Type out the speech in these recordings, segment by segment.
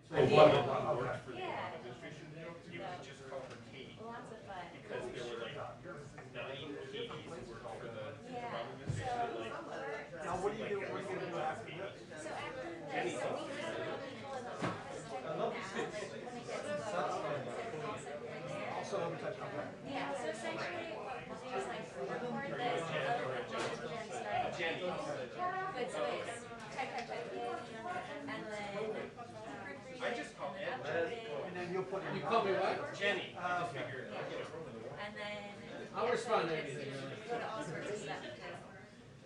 So one of them worked for the Obama administration. It was just called her Katie. Lots of fun. Because there were like 9 Katies who worked for the Obama administration. Now what do you do? What are you going to do after this? So after this, so we have people in the office checking now, like when it gets low, Also oversight. Okay. yeah, so essentially what we'll do is like record this, Jen started. Jenny. Good, so it's type, and then proofread I it, just call and then Ed. upload it, And then you'll put in. You call me what? Jenny. I just figured. and then I'll respond to just anything. go to all sorts of stuff to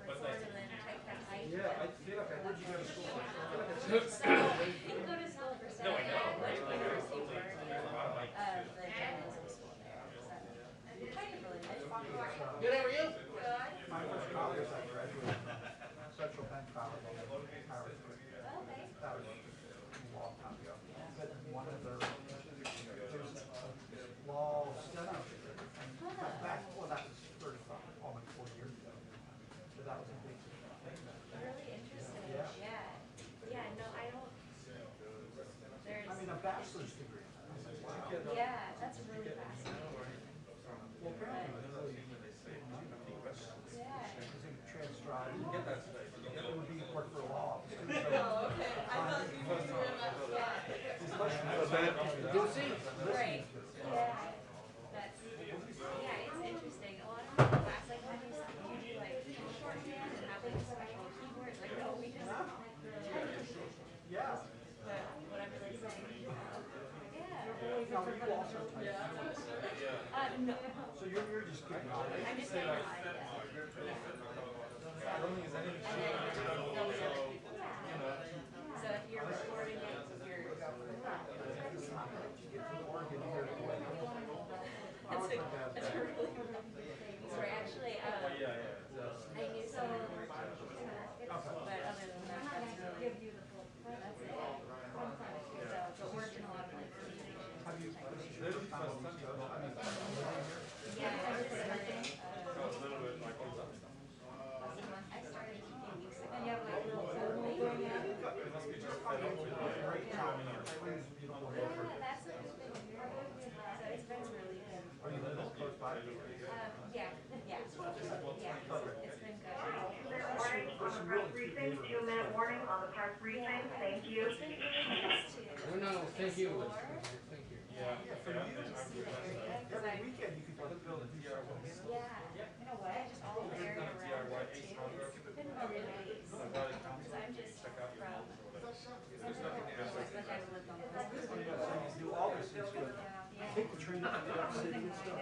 record and then type. Yeah, I feel like I heard you go to school. So I didn't go to school for No, I know, I went right? to Like, university totally. for There's a lot of like. the journalism school there. So kind of really nice. Good, how are you? My first college, I graduated from Central Penn College. Howard. Okay. That was a long time ago. But one of their, there was a law steno. And back, well, that was 35, almost 40 years ago. So that was a big thing. Really interesting. Yeah. Yeah, no, I don't. There's. I mean, a bachelor's degree. Wow. Yeah, that's really fascinating. Well, apparently, it was really, Yeah. it was in transcribed. It would be work for a law. Oh, okay. I thought you were doing that. Yeah. Lucy? Right. Yeah. That's. Yeah, it's interesting. A lot of people ask like, how do you do like shorthand and have like a special keyboard? Like, no, we just type. Yeah. But whatever they say. Yeah. Now, you also type. No. So you're just getting on it. I'm just saying hi, yeah. So if you're recording it, you're. That's really sorry, actually, I knew someone who worked in caucus, but other than that, that's really, that's it. So, but worked in a lot of like organizations. Have you, Yeah, I just started, I started a few weeks ago. And you have like a little family going on? take the train up to New York City and stuff.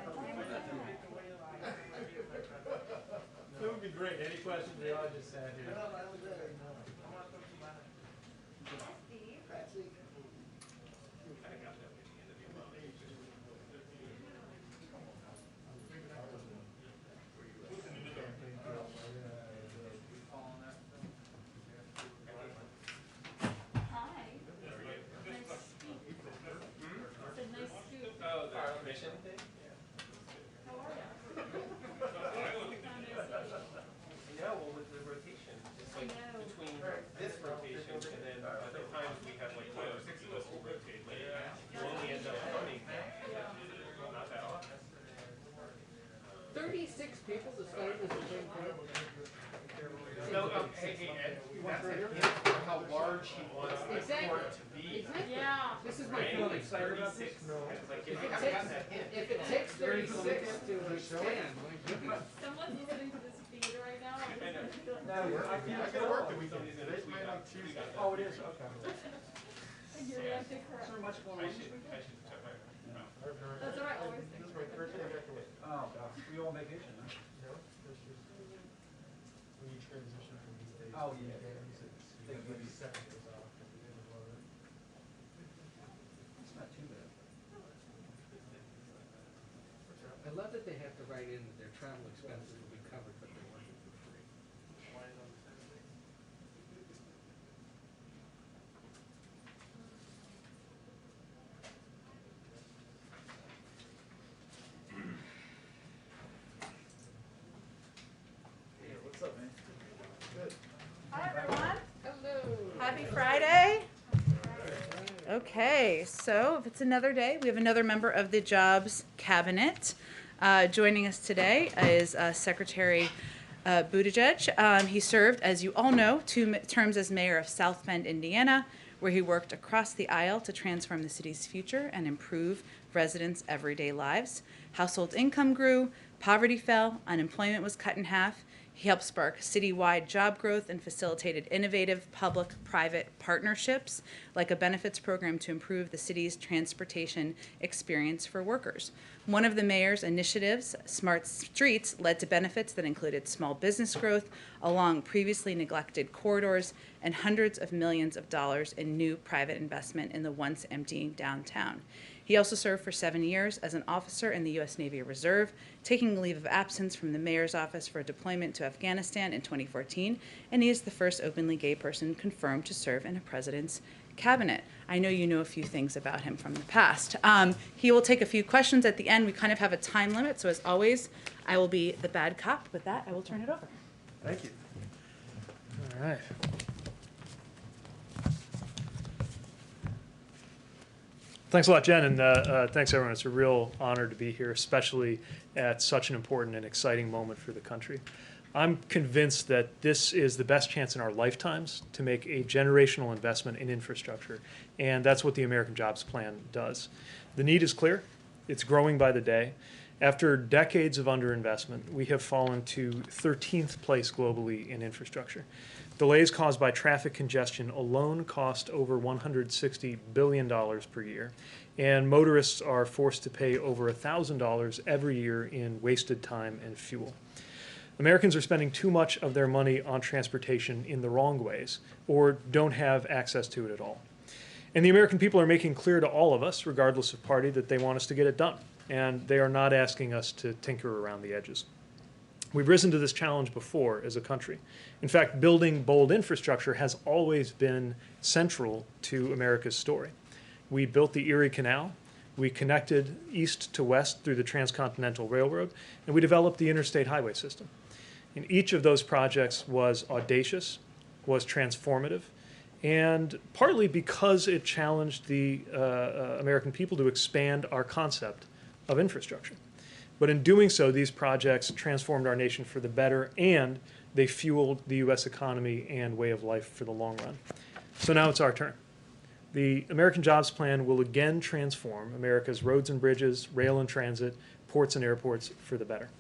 That would be great. Any questions? They all just sat here. Yeah, well, with the rotation, it's like between this rotation and then other times we have like 5 or 6 of us who rotate later. You only end up coming not that often. 36 people decided this thing. No, hey, Ed, that's a hint for how large he wants the court to be. Yeah. This is my Right? feeling. Like 36. It's like, if you If haven't gotten that hint. it takes 36 to understand, my goodness. Someone's listening to this feed right now. I know. No, I can't work the weekend. Today's my like Tuesday. Oh, it is, okay. You're gonna have to Is correct. there much going I on? should check my mouth. That's what I always think. This is my first day back to work. Oh, gosh. We all on vacation, huh? When you transition from these days. Oh, yeah. They give you 7 days off. It's not too bad. I love that they have to write in that their travel expenses will be covered, but they're working for free. Hey, what's up, man? Good. Hi, everyone. Hello. Happy Friday. Okay, so if it's another day, we have another member of the Jobs Cabinet. Joining us today is Secretary Buttigieg. He served, as you all know, 2 terms as mayor of South Bend, Indiana, where he worked across the aisle to transform the city's future and improve residents' everyday lives. Household income grew, poverty fell, unemployment was cut in half. He helped spark citywide job growth and facilitated innovative public-private partnerships, like a benefits program to improve the city's transportation experience for workers. One of the mayor's initiatives, Smart Streets, led to benefits that included small business growth along previously neglected corridors and hundreds of millions of dollars in new private investment in the once empty downtown. He also served for 7 years as an officer in the U.S. Navy Reserve, taking a leave of absence from the mayor's office for a deployment to Afghanistan in 2014, and he is the first openly gay person confirmed to serve in a president's cabinet. I know you know a few things about him from the past. He will take a few questions at the end. We kind of have a time limit, so as always, I will be the bad cop. With that, I will turn it over. Thank you. All right. Thanks a lot, Jen, and thanks, everyone. It's a real honor to be here, especially at such an important and exciting moment for the country. I'm convinced that this is the best chance in our lifetimes to make a generational investment in infrastructure, and that's what the American Jobs Plan does. The need is clear. It's growing by the day. After decades of underinvestment, we have fallen to 13th place globally in infrastructure. Delays caused by traffic congestion alone cost over $160 billion per year, and motorists are forced to pay over $1,000 every year in wasted time and fuel. Americans are spending too much of their money on transportation in the wrong ways, or don't have access to it at all. And the American people are making clear to all of us, regardless of party, that they want us to get it done, and they are not asking us to tinker around the edges. We've risen to this challenge before as a country. In fact, building bold infrastructure has always been central to America's story. We built the Erie Canal, we connected east to west through the Transcontinental Railroad, and we developed the interstate highway system. And each of those projects was audacious, was transformative, and partly because it challenged the American people to expand our concept of infrastructure. But in doing so, these projects transformed our nation for the better, and they fueled the U.S. economy and way of life for the long run. So now it's our turn. The American Jobs Plan will again transform America's roads and bridges, rail and transit, ports and airports for the better.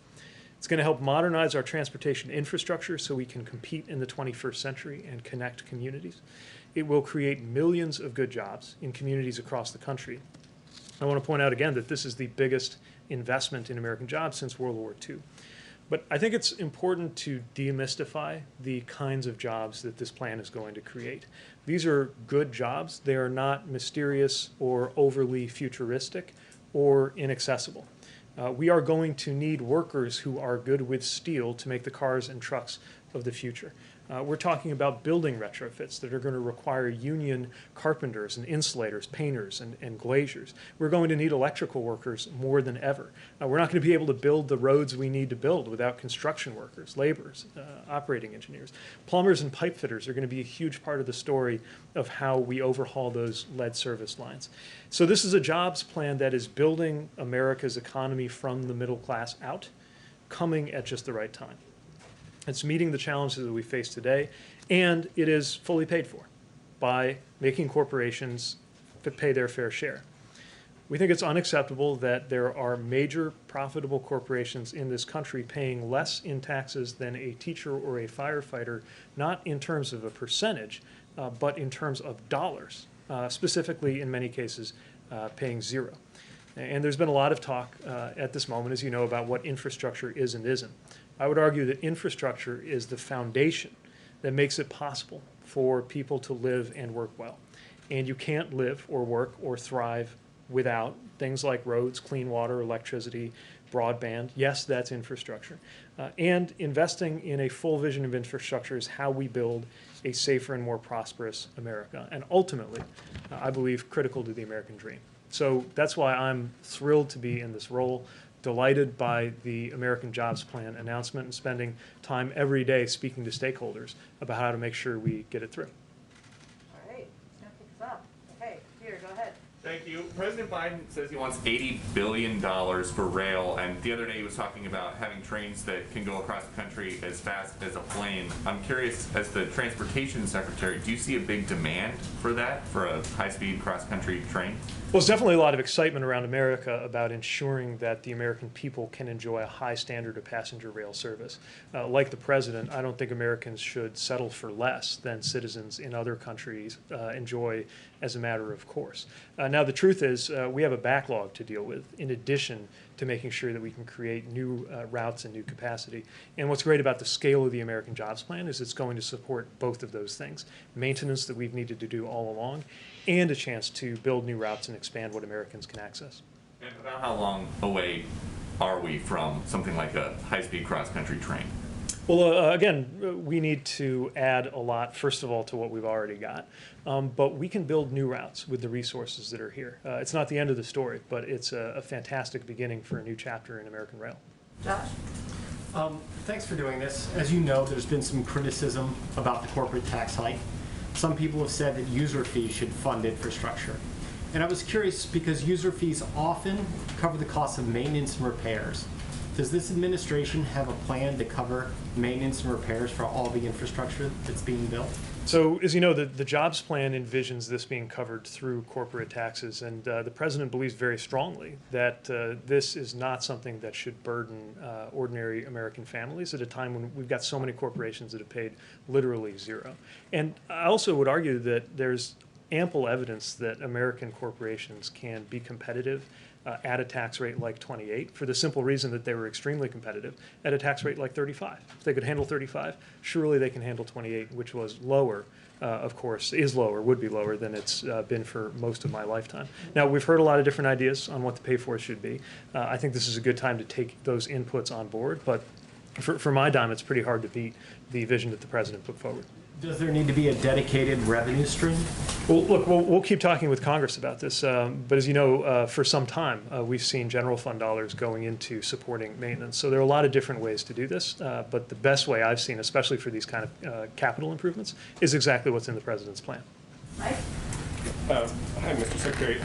It's going to help modernize our transportation infrastructure so we can compete in the 21st century and connect communities. It will create millions of good jobs in communities across the country. I want to point out again that this is the biggest investment in American jobs since World War II. But I think it's important to demystify the kinds of jobs that this plan is going to create. These are good jobs. They are not mysterious or overly futuristic or inaccessible. We are going to need workers who are good with steel to make the cars and trucks of the future. We're talking about building retrofits that are going to require union carpenters and insulators, painters and glaziers. We're going to need electrical workers more than ever. We're not going to be able to build the roads we need to build without construction workers, laborers, operating engineers. Plumbers and pipe fitters are going to be a huge part of the story of how we overhaul those lead service lines. So this is a jobs plan that is building America's economy from the middle class out, coming at just the right time. It's meeting the challenges that we face today, and it is fully paid for by making corporations pay their fair share. We think it's unacceptable that there are major profitable corporations in this country paying less in taxes than a teacher or a firefighter, not in terms of a percentage, but in terms of dollars, specifically in many cases paying zero. And there's been a lot of talk at this moment, as you know, about what infrastructure is and isn't. I would argue that infrastructure is the foundation that makes it possible for people to live and work well. And you can't live or work or thrive without things like roads, clean water, electricity, broadband. Yes, that's infrastructure. And investing in a full vision of infrastructure is how we build a safer and more prosperous America. And ultimately, I believe, critical to the American dream. So that's why I'm thrilled to be in this role, delighted by the American Jobs Plan announcement, and spending time every day speaking to stakeholders about how to make sure we get it through. All right, let's now pick us up. Okay, Peter, go ahead. Thank you. President Biden says he wants $80 billion for rail, and the other day he was talking about having trains that can go across the country as fast as a plane. I'm curious, as the Transportation Secretary, do you see a big demand for that, for a high-speed cross-country train? Well, there's definitely a lot of excitement around America about ensuring that the American people can enjoy a high standard of passenger rail service. Like the president, I don't think Americans should settle for less than citizens in other countries enjoy as a matter of course. Now, the truth is we have a backlog to deal with in addition to making sure that we can create new routes and new capacity. And what's great about the scale of the American Jobs Plan is it's going to support both of those things, maintenance that we've needed to do all along, and a chance to build new routes and expand what Americans can access. And about how long away are we from something like a high-speed cross-country train? Well, again, we need to add a lot, first of all, to what we've already got. But we can build new routes with the resources that are here. It's not the end of the story, but it's a fantastic beginning for a new chapter in American rail. Josh? Thanks for doing this. As you know, there's been some criticism about the corporate tax hike. Some people have said that user fees should fund infrastructure. And I was curious because user fees often cover the cost of maintenance and repairs. Does this administration have a plan to cover maintenance and repairs for all the infrastructure that's being built? So, as you know, the jobs plan envisions this being covered through corporate taxes, and the president believes very strongly that this is not something that should burden ordinary American families at a time when we've got so many corporations that have paid literally zero. And I also would argue that there's ample evidence that American corporations can be competitive at a tax rate like 28 for the simple reason that they were extremely competitive at a tax rate like 35. If they could handle 35, surely they can handle 28, which was lower, of course, is lower, would be lower than it's been for most of my lifetime. Now, we've heard a lot of different ideas on what the pay for should be. I think this is a good time to take those inputs on board, but for my dime, it's pretty hard to beat the vision that the president put forward. Does there need to be a dedicated revenue stream? Well, look, we'll keep talking with Congress about this, but as you know, for some time, we've seen general fund dollars going into supporting maintenance. So there are a lot of different ways to do this, but the best way I've seen, especially for these kind of capital improvements, is exactly what's in the president's plan. Mike? Hi, Mr. Secretary.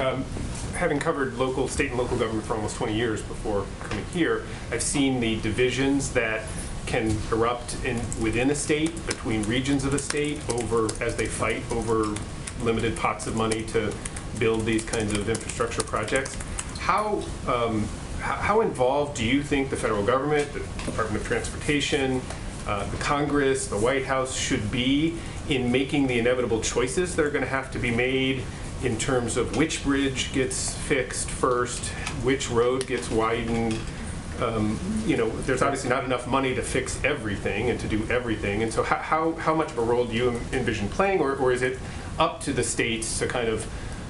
Having covered state and local government for almost 20 years before coming here, I've seen the divisions that can erupt within a state, between regions of a state, as they fight over limited pots of money to build these kinds of infrastructure projects. How involved do you think the federal government, the Department of Transportation, the Congress, the White House should be in making the inevitable choices that are going to have to be made in terms of which bridge gets fixed first, which road gets widened. You know, there's obviously not enough money to fix everything and to do everything. And so how much of a role do you envision playing, or is it up to the states to kind of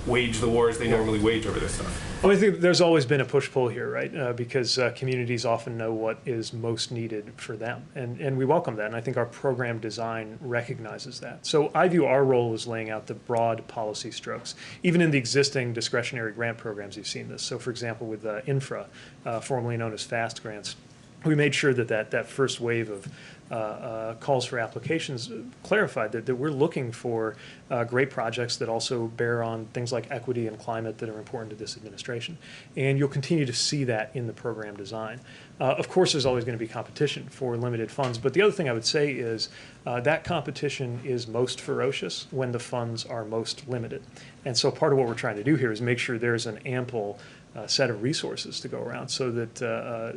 wage the wars they normally wage over this stuff? Well, I think there's always been a push-pull here, right? Because communities often know what is most needed for them. And we welcome that, and I think our program design recognizes that. So I view our role as laying out the broad policy strokes. Even in the existing discretionary grant programs, you've seen this. So for example, with infra, formerly known as FAST grants, we made sure that that first wave of calls for applications clarified that we're looking for great projects that also bear on things like equity and climate that are important to this administration. And you'll continue to see that in the program design. Of course, there's always going to be competition for limited funds, but the other thing I would say is that competition is most ferocious when the funds are most limited. And so part of what we're trying to do here is make sure there's an ample set of resources to go around, so that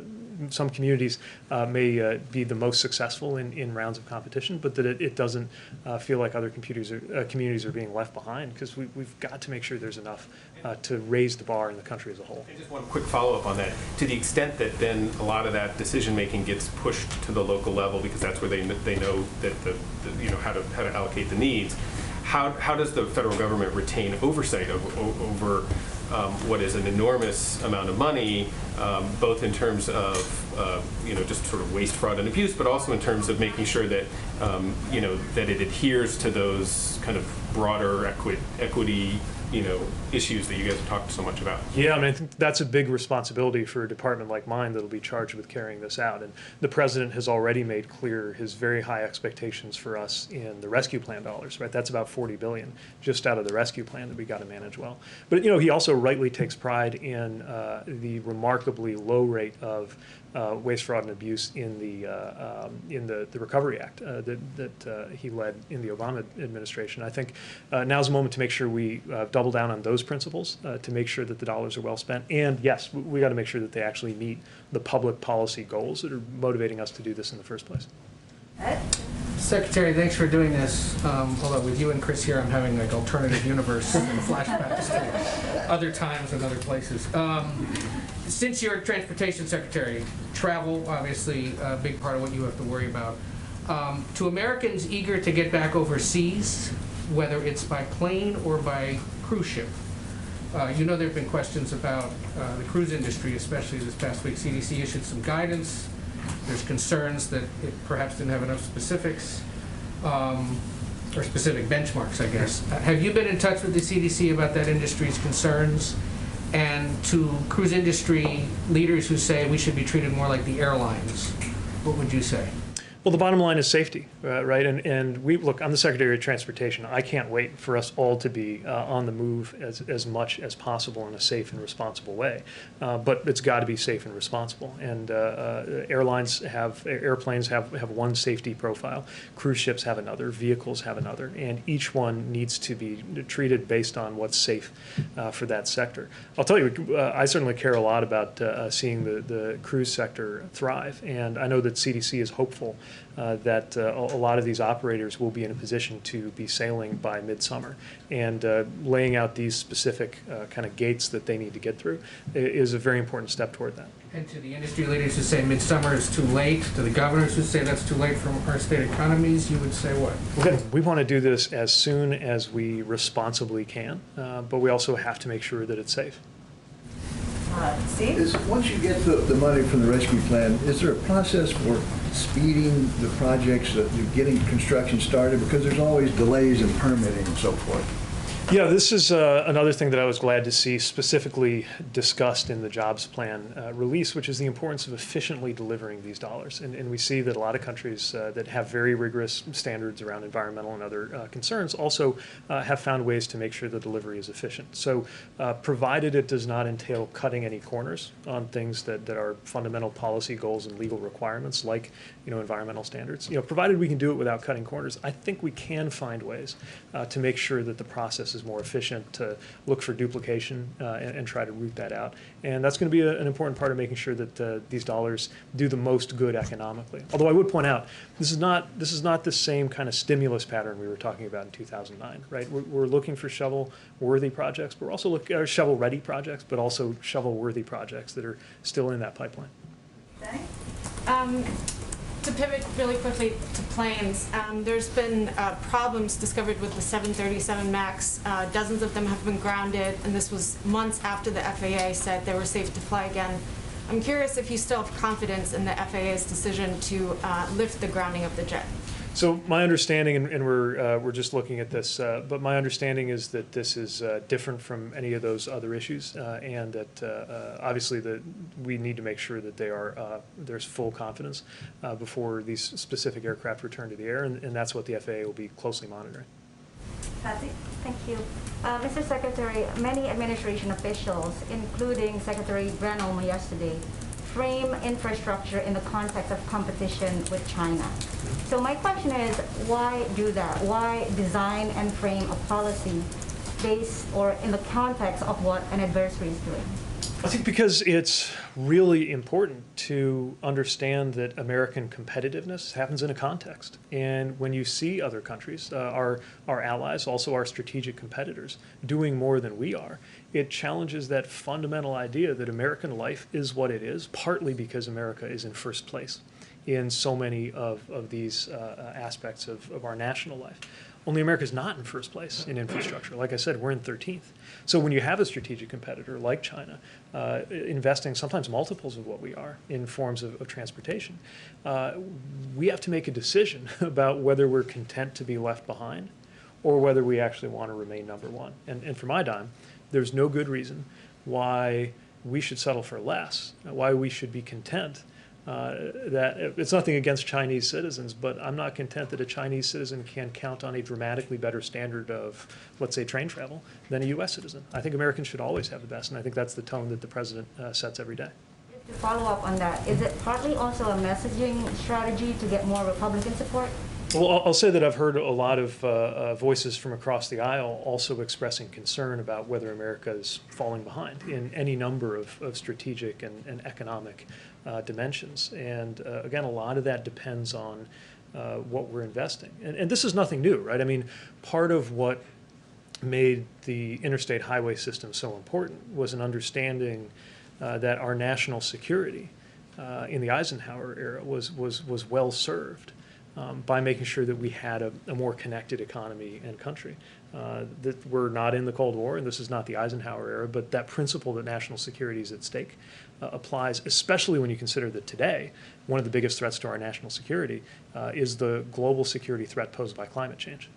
some communities may be the most successful in rounds of competition, but that it doesn't feel like other communities are being left behind, because we've got to make sure there's enough to raise the bar in the country as a whole. And just one quick follow-up on that. To the extent that then a lot of that decision-making gets pushed to the local level, because that's where they know that you know how to allocate the needs, how does the federal government retain oversight over what is an enormous amount of money, both in terms of you know, just sort of waste, fraud, and abuse, but also in terms of making sure that you know, that it adheres to those kind of broader equity you know, issues that you guys have talked so much about? Yeah, I mean, I think that's a big responsibility for a department like mine that'll be charged with carrying this out. And the president has already made clear his very high expectations for us in the rescue plan dollars, right? That's about $40 billion just out of the rescue plan that we got to manage well. But, you know, he also rightly takes pride in the remarkably low rate of waste, fraud, and abuse in the Recovery Act that he led in the Obama administration. I think now's the moment to make sure we double down on those principles to make sure that the dollars are well spent. And yes, we got to make sure that they actually meet the public policy goals that are motivating us to do this in the first place. Secretary, thanks for doing this. Although with you and Chris here, I'm having like alternative universe and flashbacks to other times and other places. Since you're Transportation Secretary, travel, obviously, a big part of what you have to worry about. To Americans eager to get back overseas, whether it's by plane or by cruise ship, you know there have been questions about the cruise industry, especially this past week. CDC issued some guidance. There's concerns that it perhaps didn't have enough specifics, or specific benchmarks, I guess. Have you been in touch with the CDC about that industry's concerns? And to cruise industry leaders who say we should be treated more like the airlines, what would you say? Well, the bottom line is safety, right? And we look, I'm the Secretary of Transportation. I can't wait for us all to be on the move as much as possible in a safe and responsible way. But it's got to be safe and responsible. And airplanes have one safety profile. Cruise ships have another. Vehicles have another. And each one needs to be treated based on what's safe for that sector. I'll tell you, I certainly care a lot about seeing the cruise sector thrive. And I know that CDC is hopeful that a lot of these operators will be in a position to be sailing by midsummer, and laying out these specific kind of gates that they need to get through is a very important step toward that. And to the industry leaders who say midsummer is too late, to the governors who say that's too late from our state economies, you would say what? We want to do this as soon as we responsibly can, but we also have to make sure that it's safe. Steve? Once you get the money from the rescue plan, is there a process for speeding the projects, getting construction started? Because there's always delays in permitting and so forth. Yeah, this is another thing that I was glad to see specifically discussed in the jobs plan release, which is the importance of efficiently delivering these dollars. And we see that a lot of countries that have very rigorous standards around environmental and other concerns also have found ways to make sure the delivery is efficient. So provided it does not entail cutting any corners on things that are fundamental policy goals and legal requirements, like environmental standards, provided we can do it without cutting corners, I think we can find ways to make sure that the process is is more efficient, to look for duplication and try to root that out. And that's going to be an important part of making sure that these dollars do the most good economically. Although I would point out, this is not the same kind of stimulus pattern we were talking about in 2009, right? We're looking for shovel-worthy projects, but we're also looking at shovel-ready projects, but also shovel-worthy projects that are still in that pipeline. To pivot really quickly to planes, there's been problems discovered with the 737 MAX. Dozens of them have been grounded, and this was months after the FAA said they were safe to fly again. I'm curious if you still have confidence in the FAA's decision to lift the grounding of the jet. So my understanding, and we're just looking at this, but my understanding is that this is different from any of those other issues, and that obviously we need to make sure that there's full confidence before these specific aircraft return to the air, and that's what the FAA will be closely monitoring. Patrick? Thank you. Mr. Secretary, many administration officials, including Secretary Granholm yesterday, frame infrastructure in the context of competition with China. So my question is, why do that? Why design and frame a policy based or in the context of what an adversary is doing? I think because it's really important to understand that American competitiveness happens in a context. And when you see other countries, our allies, also our strategic competitors, doing more than we are, it challenges that fundamental idea that American life is what it is, partly because America is in first place in so many of these aspects of our national life. Only America's not in first place in infrastructure. Like I said, we're in 13th. So when you have a strategic competitor like China investing sometimes multiples of what we are in forms of transportation, we have to make a decision about whether we're content to be left behind or whether we actually want to remain number one. And for my dime, there's no good reason why we should settle for less, why we should be content. That it's nothing against Chinese citizens, but I'm not content that a Chinese citizen can count on a dramatically better standard of, let's say, train travel than a U.S. citizen. I think Americans should always have the best, and I think that's the tone that the president sets every day. To follow up on that, is it partly also a messaging strategy to get more Republican support? Well, I'll say that I've heard a lot of voices from across the aisle also expressing concern about whether America is falling behind in any number of strategic and economic dimensions. And again, a lot of that depends on what we're investing. And this is nothing new, right? I mean, part of what made the interstate highway system so important was an understanding that our national security in the Eisenhower era was well served by making sure that we had a more connected economy and country. That we're not in the Cold War, and this is not the Eisenhower era, but that principle that national security is at stake applies, especially when you consider that today, one of the biggest threats to our national security is the global security threat posed by climate change.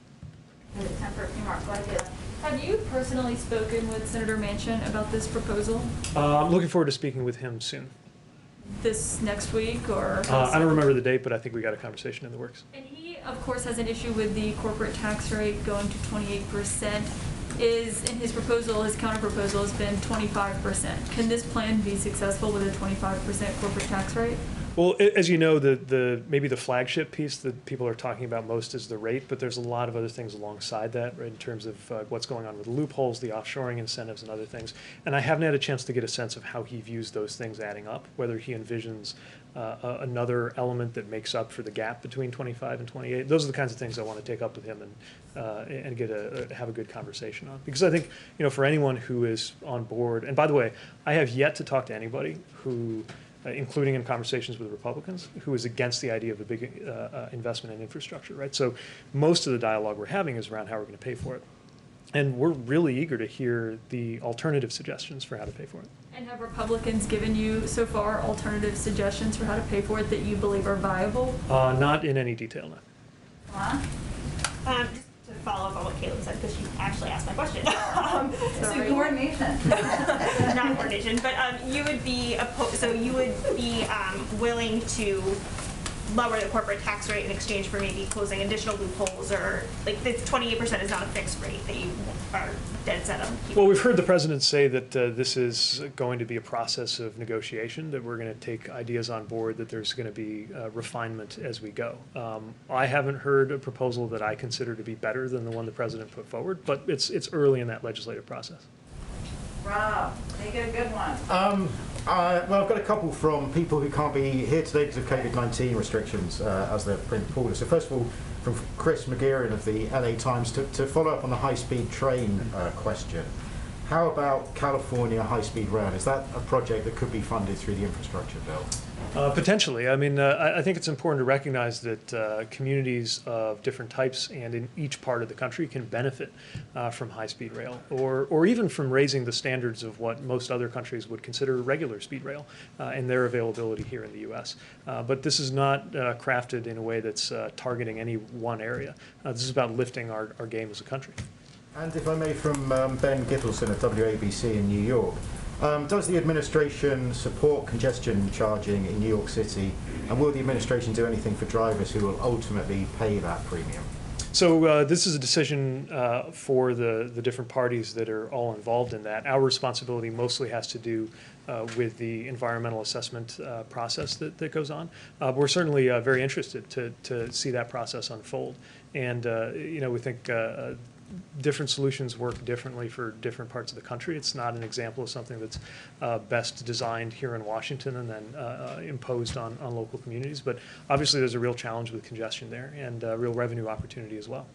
Have you personally spoken with Senator Manchin about this proposal? I'm looking forward to speaking with him soon. This next week, or? I don't remember the date, but I think we got a conversation in the works. And he, of course, has an issue with the corporate tax rate going to 28%. Is, in his proposal, his counter-proposal has been 25%. Can this plan be successful with a 25% corporate tax rate? Well, as you know, maybe the flagship piece that people are talking about most is the rate, but there's a lot of other things alongside that, right, in terms of what's going on with loopholes, the offshoring incentives, and other things. And I haven't had a chance to get a sense of how he views those things adding up, whether he envisions another element that makes up for the gap between 25 and 28. Those are the kinds of things I want to take up with him and have a good conversation on. Because I think, for anyone who is on board, and by the way, I have yet to talk to anybody who, including in conversations with Republicans, who is against the idea of a big investment in infrastructure, right? So most of the dialogue we're having is around how we're going to pay for it. And we're really eager to hear the alternative suggestions for how to pay for it. And have Republicans given you, so far, alternative suggestions for how to pay for it that you believe are viable? Not in any detail, no. Just to follow up on what Caleb said, because she actually asked my question. So coordination. Not coordination, but you would be willing to lower the corporate tax rate in exchange for maybe closing additional loopholes, or like the 28% is not a fixed rate that you are dead set on keeping? Well, we've heard the president say that this is going to be a process of negotiation, that we're going to take ideas on board, that there's going to be refinement as we go. I haven't heard a proposal that I consider to be better than the one the president put forward, but it's early in that legislative process. Rob, make it a good one. Well, I've got a couple from people who can't be here today because of COVID-19 restrictions, as they're pulled. So first of all, from Chris McGeeran of the LA Times, to follow up on the high-speed train question. How about California high-speed rail? Is that a project that could be funded through the infrastructure bill? Potentially. I mean, I think it's important to recognize that communities of different types and in each part of the country can benefit from high-speed rail, or even from raising the standards of what most other countries would consider regular speed rail and their availability here in the U.S. But this is not crafted in a way that's targeting any one area. This is about lifting our game as a country. And if I may, from Ben Gittleson of WABC in New York. Does the administration support congestion charging in New York City, and will the administration do anything for drivers who will ultimately pay that premium? So this is a decision for the different parties that are all involved in that. Our responsibility mostly has to do with the environmental assessment process that goes on. We're certainly very interested to see that process unfold. And we think different solutions work differently for different parts of the country. It's not an example of something that's best designed here in Washington and then imposed on local communities. But obviously there's a real challenge with congestion there and a real revenue opportunity as well.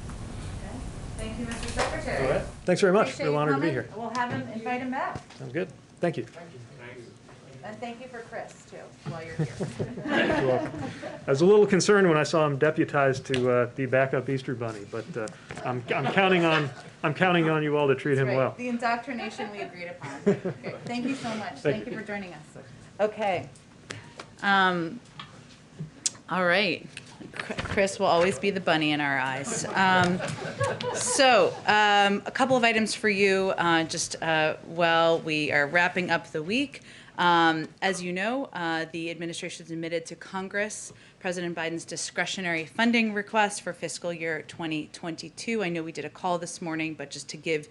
Okay. Thank you, Mr. Secretary. All right. Thanks very much. Appreciate Real you honor to be coming. here. We'll have him, invite him back. Sounds good. Thank you. Thanks. And thank you for Chris, too, while you're here. You're welcome. I was a little concerned when I saw him deputized to be backup Easter Bunny, but I'm counting on you all to treat him Right. well. The indoctrination we agreed upon. Okay. Thank you so much. Thank you for joining us. Okay. All right. Chris will always be the bunny in our eyes. A couple of items for you while we are wrapping up the week. As you know, the administration submitted to Congress President Biden's discretionary funding request for fiscal year 2022. I know we did a call this morning, but just to give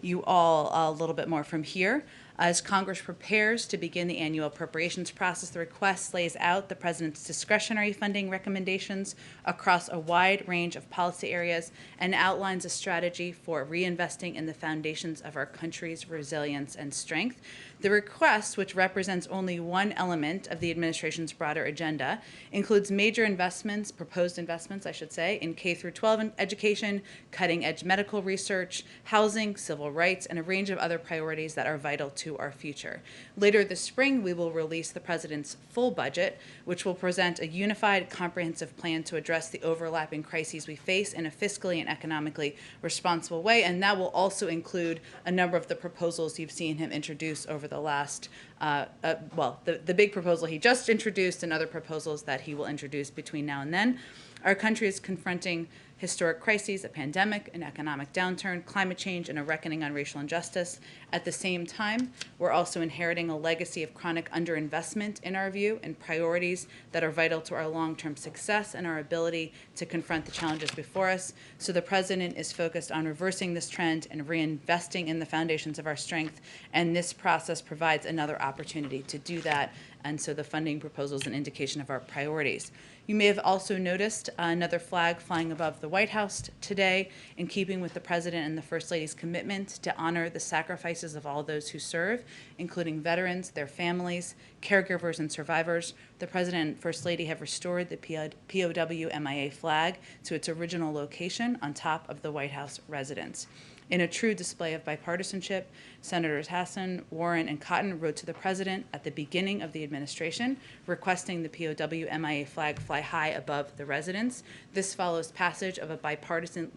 you all a little bit more from here. As Congress prepares to begin the annual appropriations process, the request lays out the President's discretionary funding recommendations across a wide range of policy areas and outlines a strategy for reinvesting in the foundations of our country's resilience and strength. The request, which represents only one element of the administration's broader agenda, includes major investments, proposed investments, I should say, in K-12 education, cutting-edge medical research, housing, civil rights, and a range of other priorities that are vital to our future. Later this spring, we will release the President's full budget, which will present a unified, comprehensive plan to address the overlapping crises we face in a fiscally and economically responsible way, and that will also include a number of the proposals you've seen him introduce over the last, the big proposal he just introduced and other proposals that he will introduce between now and then. Our country is confronting historic crises, a pandemic, an economic downturn, climate change, and a reckoning on racial injustice. At the same time, we're also inheriting a legacy of chronic underinvestment, in our view, in priorities that are vital to our long-term success and our ability to confront the challenges before us. So the President is focused on reversing this trend and reinvesting in the foundations of our strength, and this process provides another opportunity to do that. And so the funding proposal is an indication of our priorities. You may have also noticed another flag flying above the White House today, in keeping with the President and the First Lady's commitment to honor the sacrifices of all those who serve, including veterans, their families, caregivers, and survivors. The President and First Lady have restored the POW MIA flag to its original location on top of the White House residence. In a true display of bipartisanship, Senators Hassan, Warren, and Cotton wrote to the President at the beginning of the administration, requesting the POW MIA flag fly high above the residence. This follows passage of a bipartisan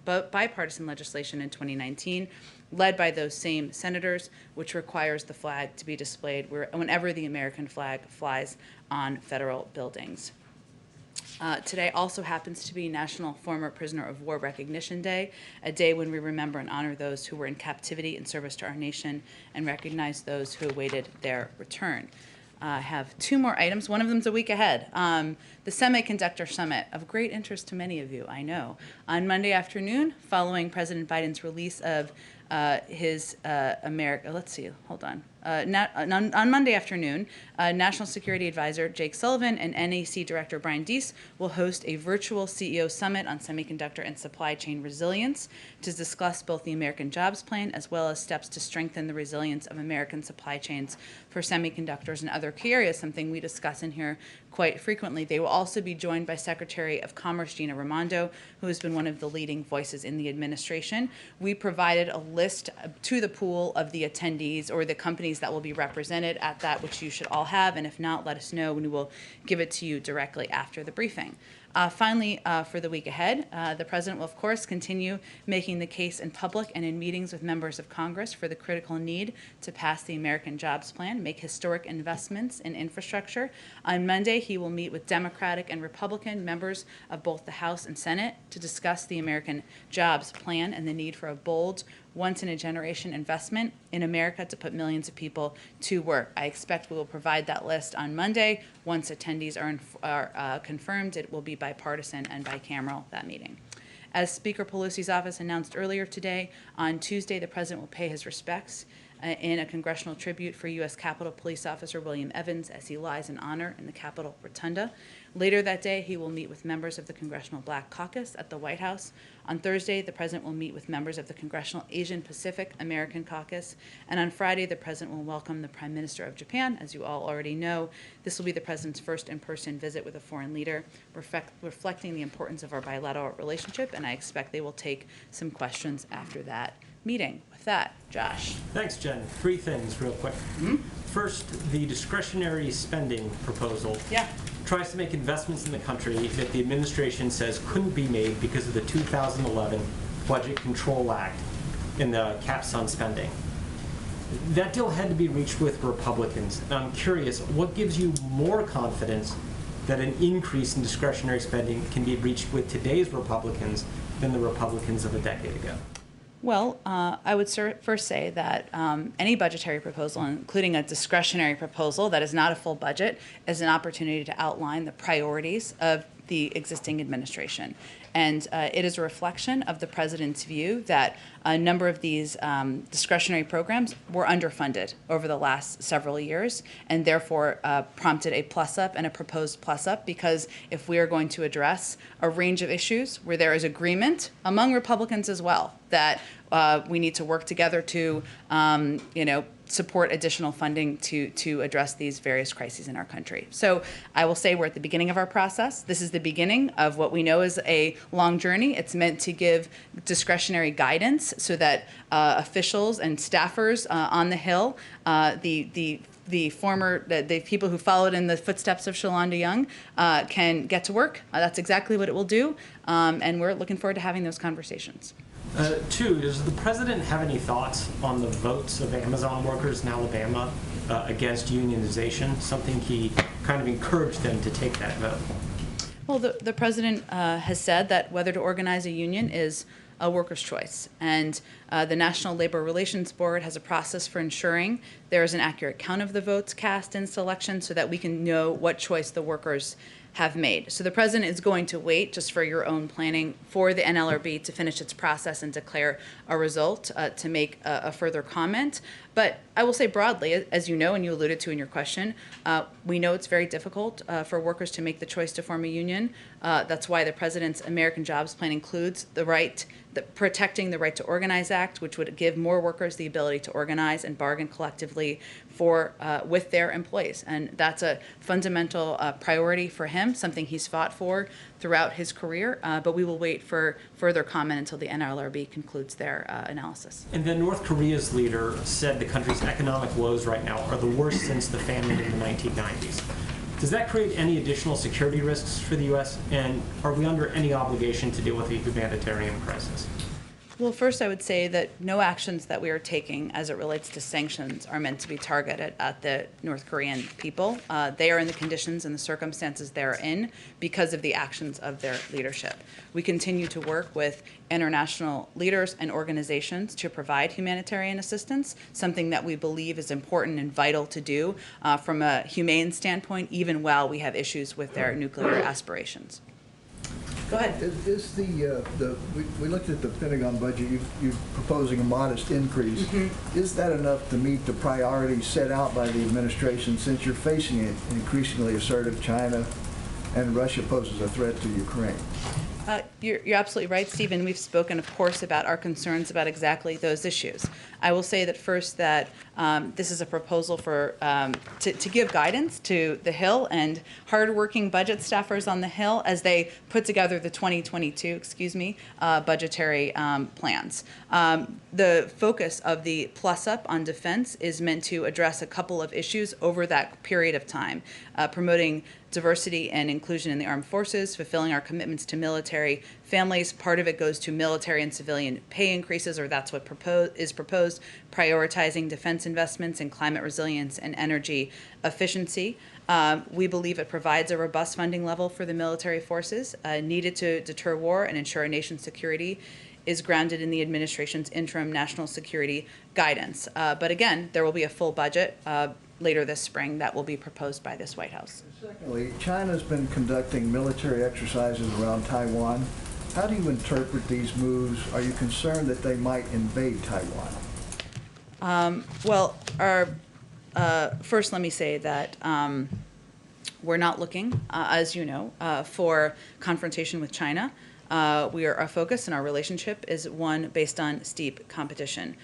legislation in 2019, led by those same senators, which requires the flag to be displayed whenever the American flag flies on federal buildings. Today also happens to be National Former Prisoner of War Recognition Day, a day when we remember and honor those who were in captivity in service to our nation and recognize those who awaited their return. I have two more items. One of them's a week ahead. The Semiconductor Summit, of great interest to many of you, I know. On Monday afternoon, following President Biden's release of his America, let's see, hold on. On Monday afternoon, National Security Advisor Jake Sullivan and NAC Director Brian Deese will host a virtual CEO summit on semiconductor and supply chain resilience to discuss both the American Jobs Plan as well as steps to strengthen the resilience of American supply chains for semiconductors and other key areas, something we discuss in here quite frequently. They will also be joined by Secretary of Commerce Gina Raimondo, who has been one of the leading voices in the administration. We provided a list to the pool of the attendees or the companies that will be represented at that, which you should all have, and if not, let us know and we will give it to you directly after the briefing. Finally, for the week ahead, the President will, of course, continue making the case in public and in meetings with members of Congress for the critical need to pass the American Jobs Plan, make historic investments in infrastructure. On Monday, he will meet with Democratic and Republican members of both the House and Senate to discuss the American Jobs Plan and the need for a bold, once-in-a-generation investment in America to put millions of people to work. I expect we will provide that list on Monday. Once attendees are confirmed, it will be bipartisan and bicameral, that meeting. As Speaker Pelosi's office announced earlier today, on Tuesday, the President will pay his respects in a congressional tribute for U.S. Capitol Police Officer William Evans as he lies in honor in the Capitol Rotunda. Later that day, he will meet with members of the Congressional Black Caucus at the White House. On Thursday, the President will meet with members of the Congressional Asian Pacific American Caucus. And on Friday, the President will welcome the Prime Minister of Japan. As you all already know, this will be the President's first in-person visit with a foreign leader, reflecting the importance of our bilateral relationship, and I expect they will take some questions after that meeting. With that, Josh. Thanks, Jen. Three things real quick. First, the discretionary spending proposal tries to make investments in the country that the administration says couldn't be made because of the 2011 Budget Control Act and the caps on spending. That deal had to be reached with Republicans. And I'm curious, what gives you more confidence that an increase in discretionary spending can be reached with today's Republicans than the Republicans of a decade ago? Well, I would first say that any budgetary proposal, including a discretionary proposal that is not a full budget, is an opportunity to outline the priorities of the existing administration. And it is a reflection of the President's view that a number of these discretionary programs were underfunded over the last several years, and therefore prompted a plus-up and a proposed plus-up, because if we are going to address a range of issues where there is agreement among Republicans as well that we need to work together to, support additional funding to address these various crises in our country. So I will say we're at the beginning of our process. This is the beginning of what we know is a long journey. It's meant to give discretionary guidance so that officials and staffers on the Hill, the people who followed in the footsteps of Shalonda Young can get to work. That's exactly what it will do, and we're looking forward to having those conversations. Two, does the President have any thoughts on the votes of Amazon workers in Alabama against unionization, something he kind of encouraged them to take that vote? Well, the President has said that whether to organize a union is a worker's choice. And the National Labor Relations Board has a process for ensuring there is an accurate count of the votes cast in selection so that we can know what choice the workers have made. So the President is going to wait, just for your own planning, for the NLRB to finish its process and declare a result to make a further comment. But I will say broadly, as you know and you alluded to in your question, we know it's very difficult for workers to make the choice to form a union. That's why the President's American Jobs Plan includes protecting the Right to Organize Act, which would give more workers the ability to organize and bargain collectively with their employees. And that's a fundamental priority for him, something he's fought for throughout his career. But we will wait for further comment until the NLRB concludes their analysis. And then North Korea's leader said the country's economic woes right now are the worst since the famine in the 1990s. Does that create any additional security risks for the U.S., and are we under any obligation to deal with a humanitarian crisis? Well, first I would say that no actions that we are taking as it relates to sanctions are meant to be targeted at the North Korean people. They are in the conditions and the circumstances they're in because of the actions of their leadership. We continue to work with international leaders and organizations to provide humanitarian assistance, something that we believe is important and vital to do from a humane standpoint, even while we have issues with their nuclear aspirations. Go ahead. Is we looked at the Pentagon budget, you're proposing a modest increase. Mm-hmm. Is that enough to meet the priorities set out by the administration, since you're facing an increasingly assertive China and Russia poses a threat to Ukraine? You're absolutely right, Stephen. We've spoken, of course, about our concerns about exactly those issues. I will say that first that this is a proposal for to give guidance to the Hill and hardworking budget staffers on the Hill as they put together the 2022, budgetary plans. The focus of the plus up on defense is meant to address a couple of issues over that period of time, promoting diversity and inclusion in the armed forces, fulfilling our commitments to military families. Part of it goes to military and civilian pay increases, or that's what is proposed, prioritizing defense investments in climate resilience and energy efficiency. We believe it provides a robust funding level for the military forces needed to deter war and ensure our nation's security is grounded in the administration's interim national security guidance. But again, there will be a full budget later this spring that will be proposed by this White House. Secondly, China's been conducting military exercises around Taiwan. How do you interpret these moves? Are you concerned that they might invade Taiwan? First let me say that we're not looking, as you know, for confrontation with China. Our focus and our relationship is one based on steep competition.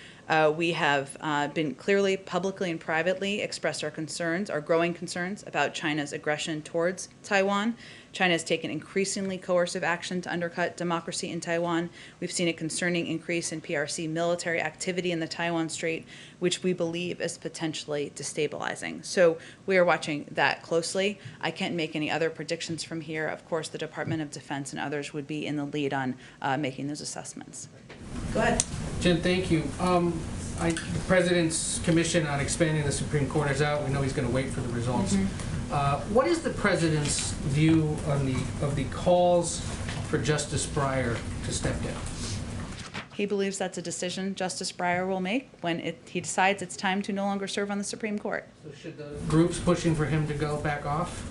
We have been clearly, publicly and privately expressed our concerns, our growing concerns about China's aggression towards Taiwan. China has taken increasingly coercive action to undercut democracy in Taiwan. We've seen a concerning increase in PRC military activity in the Taiwan Strait, which we believe is potentially destabilizing. So we are watching that closely. I can't make any other predictions from here. Of course, the Department of Defense and others would be in the lead on making those assessments. Go ahead. Jen, thank you. The President's commission on expanding the Supreme Court is out. We know he's going to wait for the results. Mm-hmm. What is the President's view of the calls for Justice Breyer to step down? He believes that's a decision Justice Breyer will make when he decides it's time to no longer serve on the Supreme Court. So should the groups pushing for him to go back off?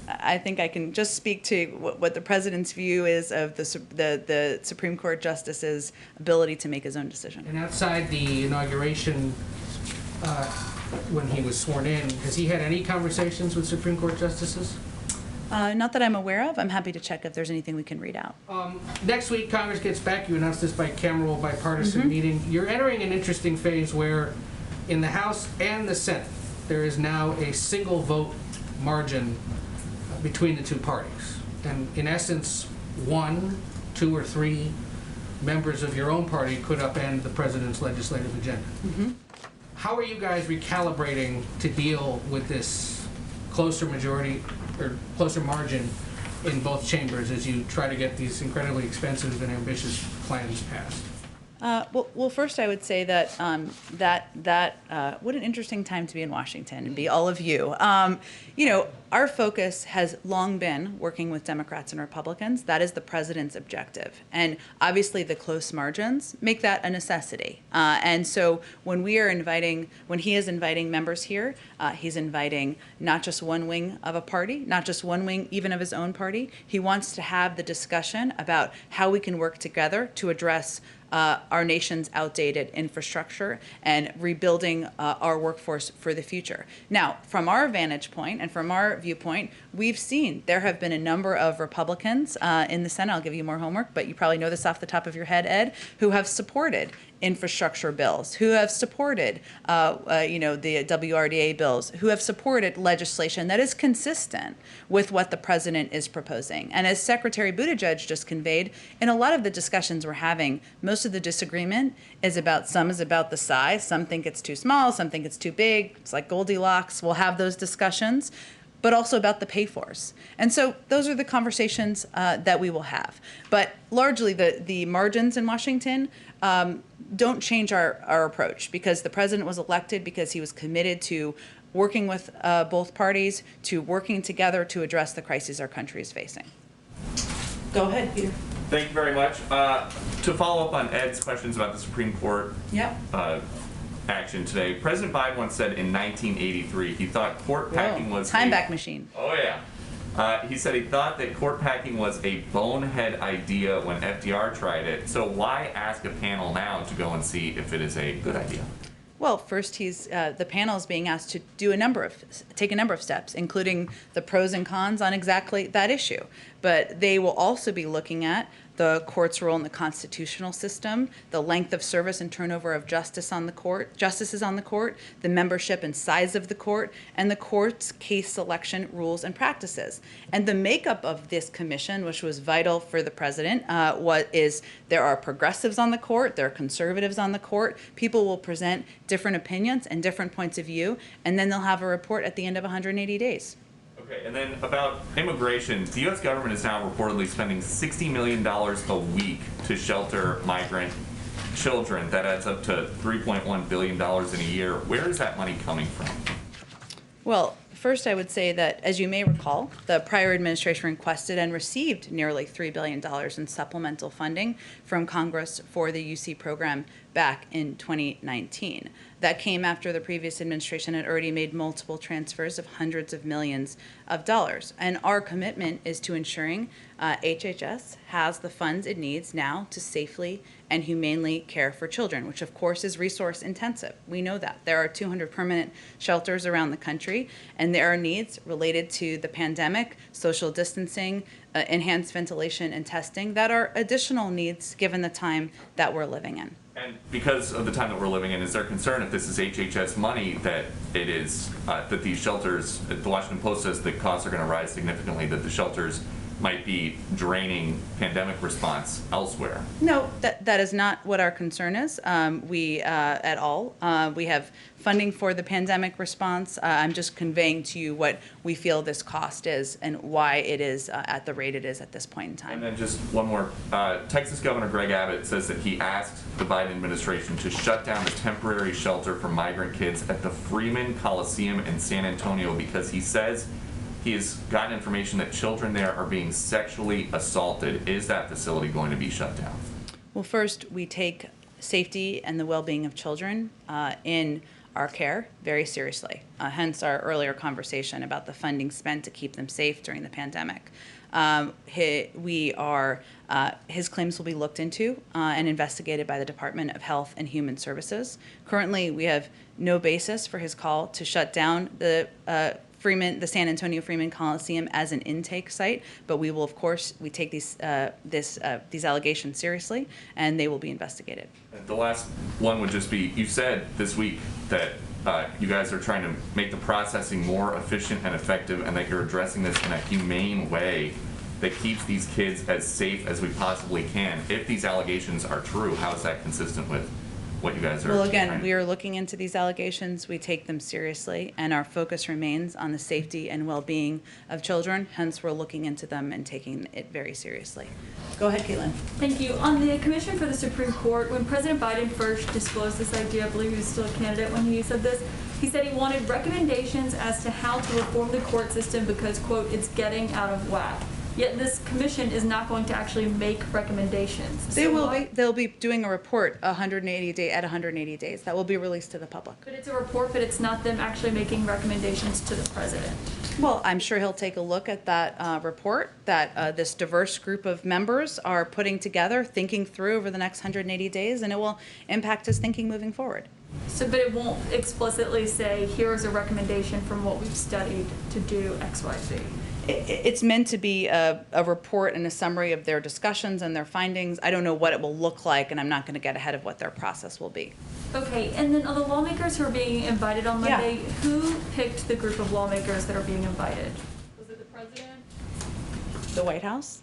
I think I can just speak to what the President's view is of the Supreme Court Justice's ability to make his own decision. And outside the inauguration, when he was sworn in, has he had any conversations with Supreme Court justices? Not that I'm aware of. I'm happy to check if there's anything we can read out. Next week, Congress gets back. You announced this bicameral, bipartisan meeting. You're entering an interesting phase where in the House and the Senate, there is now a single vote margin between the two parties. And in essence, 1, 2, or 3 members of your own party could upend the President's legislative agenda. Mm-hmm. How are you guys recalibrating to deal with this closer majority or closer margin in both chambers as you try to get these incredibly expensive and ambitious plans passed? Well, first I would say that what an interesting time to be in Washington and be all of you. Our focus has long been working with Democrats and Republicans. That is the President's objective. And obviously the close margins make that a necessity. And so when he is inviting members here, he's inviting not just one wing of a party, not just one wing even of his own party. He wants to have the discussion about how we can work together to address our nation's outdated infrastructure and rebuilding our workforce for the future. Now, from our vantage point and from our viewpoint, we've seen there have been a number of Republicans in the Senate, I'll give you more homework, but you probably know this off the top of your head, Ed, who have supported infrastructure bills, who have supported, the WRDA bills, who have supported legislation that is consistent with what the President is proposing. And as Secretary Buttigieg just conveyed, in a lot of the discussions we're having, most of the disagreement is about the size. Some think it's too small, some think it's too big. It's like Goldilocks. We'll have those discussions. but also about the pay-fors. And so those are the conversations that we will have. But largely the margins in Washington don't change our approach, because the president was elected because he was committed to working with both parties, to working together to address the crises our country is facing. Go ahead, Peter. Thank you very much. To follow up on Ed's questions about the Supreme Court action today, President Biden once said in 1983 he thought court packing was time back machine. Oh yeah. He said he thought that court packing was a bonehead idea when FDR tried it. So why ask a panel now to go and see if it is a good idea? Well, first, the panel is being asked to do take a number of steps, including the pros and cons on exactly that issue. But they will also be looking at the court's role in the constitutional system, the length of service and turnover of justices on the court, the membership and size of the court, and the court's case selection rules and practices. And the makeup of this commission, which was vital for the president, there are progressives on the court, there are conservatives on the court. People will present different opinions and different points of view, and then they'll have a report at the end of 180 days. Okay, and then about immigration, the U.S. government is now reportedly spending $60 million a week to shelter migrant children. That adds up to $3.1 billion in a year. Where is that money coming from? Well, first I would say that, as you may recall, the prior administration requested and received nearly $3 billion in supplemental funding from Congress for the UC program back in 2019. That came after the previous administration had already made multiple transfers of hundreds of millions of dollars. And our commitment is to ensuring HHS has the funds it needs now to safely and humanely care for children, which of course is resource intensive. We know that. There are 200 permanent shelters around the country, and there are needs related to the pandemic, social distancing, enhanced ventilation and testing that are additional needs given the time that we're living in. And because of the time that we're living in, is there concern if this is HHS money that it is, that these shelters, the Washington Post says the costs are going to rise significantly, that the shelters might be draining pandemic response elsewhere? No, that is not what our concern is. At all. We have funding for the pandemic response. I'm just conveying to you what we feel this cost is and why it is at the rate it is at this point in time. And then just one more. Texas Governor Greg Abbott says that he asked the Biden administration to shut down the temporary shelter for migrant kids at the Freeman Coliseum in San Antonio because he says he has gotten information that children there are being sexually assaulted. Is that facility going to be shut down? Well, first, we take safety and the well-being of children in our care very seriously, hence our earlier conversation about the funding spent to keep them safe during the pandemic. His claims will be looked into and investigated by the Department of Health and Human Services. Currently, we have no basis for his call to shut down the San Antonio Freeman Coliseum as an intake site, but we will, of course, we take these allegations seriously, and they will be investigated. The last one would just be, you said this week that you guys are trying to make the processing more efficient and effective, and that you're addressing this in a humane way that keeps these kids as safe as we possibly can. If these allegations are true, how is that consistent with what you guys are Well, again, we are looking into these allegations. We take them seriously, and our focus remains on the safety and well-being of children. Hence, we're looking into them and taking it very seriously. Go ahead, Caitlin. Thank you. On the Commission for the Supreme Court, when President Biden first disclosed this idea, I believe he was still a candidate when he said this, he said he wanted recommendations as to how to reform the court system because, quote, it's getting out of whack. Yet this commission is not going to actually make recommendations. They'll be doing a report 180 days. That will be released to the public. But it's a report, but it's not them actually making recommendations to the president. Well, I'm sure he'll take a look at that report that this diverse group of members are putting together, thinking through over the next 180 days, and it will impact his thinking moving forward. So, but it won't explicitly say, here's a recommendation from what we've studied to do X, Y, Z. It's meant to be a report and a summary of their discussions and their findings. I don't know what it will look like, and I'm not going to get ahead of what their process will be. Okay, and then of the lawmakers who are being invited on Monday, who picked the group of lawmakers that are being invited? Was it the president? The White House?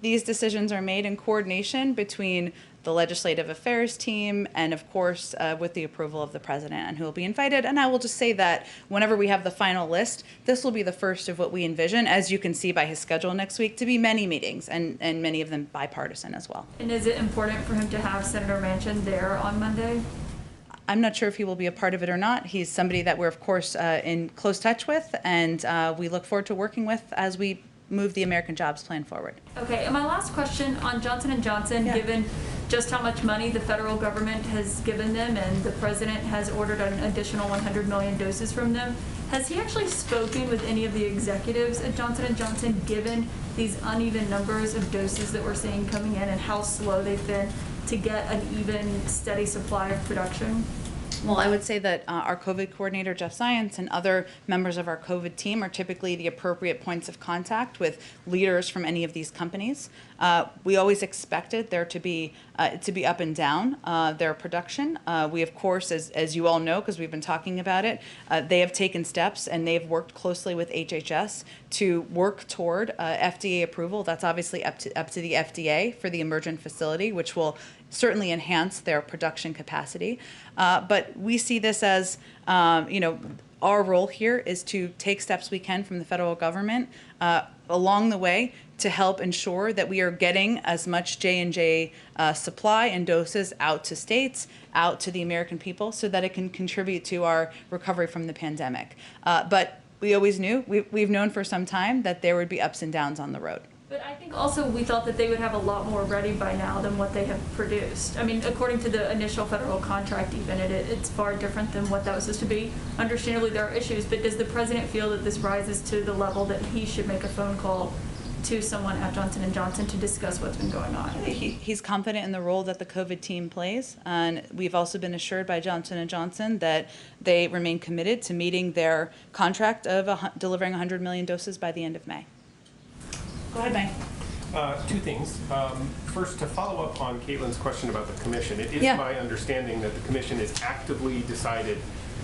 These decisions are made in coordination between the Legislative Affairs team, and of course, with the approval of the President, and who will be invited. And I will just say that whenever we have the final list, this will be the first of what we envision, as you can see by his schedule next week, to be many meetings, and many of them bipartisan as well. And is it important for him to have Senator Manchin there on Monday? I'm not sure if he will be a part of it or not. He's somebody that we're, of course, in close touch with, and we look forward to working with as we move the American Jobs Plan forward. Okay, and my last question on Johnson & Johnson, given just how much money the federal government has given them and the president has ordered an additional 100 million doses from them, has he actually spoken with any of the executives at Johnson & Johnson, given these uneven numbers of doses that we're seeing coming in and how slow they've been to get an even, steady supply of production? Well, I would say that our COVID coordinator, Jeff Zients, and other members of our COVID team are typically the appropriate points of contact with leaders from any of these companies. We always expected there to be up and down their production. We, of course, as you all know, because we've been talking about it, they have taken steps and they've worked closely with HHS to work toward FDA approval. That's obviously up to the FDA for the emergent facility, which will certainly enhance their production capacity. But we see this as, our role here is to take steps we can from the federal government along the way to help ensure that we are getting as much J&J supply and doses out to states, out to the American people, so that it can contribute to our recovery from the pandemic. But we always knew, we've known for some time that there would be ups and downs on the road. But I think also we thought that they would have a lot more ready by now than what they have produced. I mean, according to the initial federal contract even, it's far different than what that was supposed to be. Understandably, there are issues, but does the president feel that this rises to the level that he should make a phone call to someone at Johnson & Johnson to discuss what's been going on? He's confident in the role that the COVID team plays, and we've also been assured by Johnson & Johnson that they remain committed to meeting their contract of delivering 100 million doses by the end of May. Go ahead, Mike. Two things. First, to follow up on Caitlin's question about the commission, it is my understanding that the commission has actively decided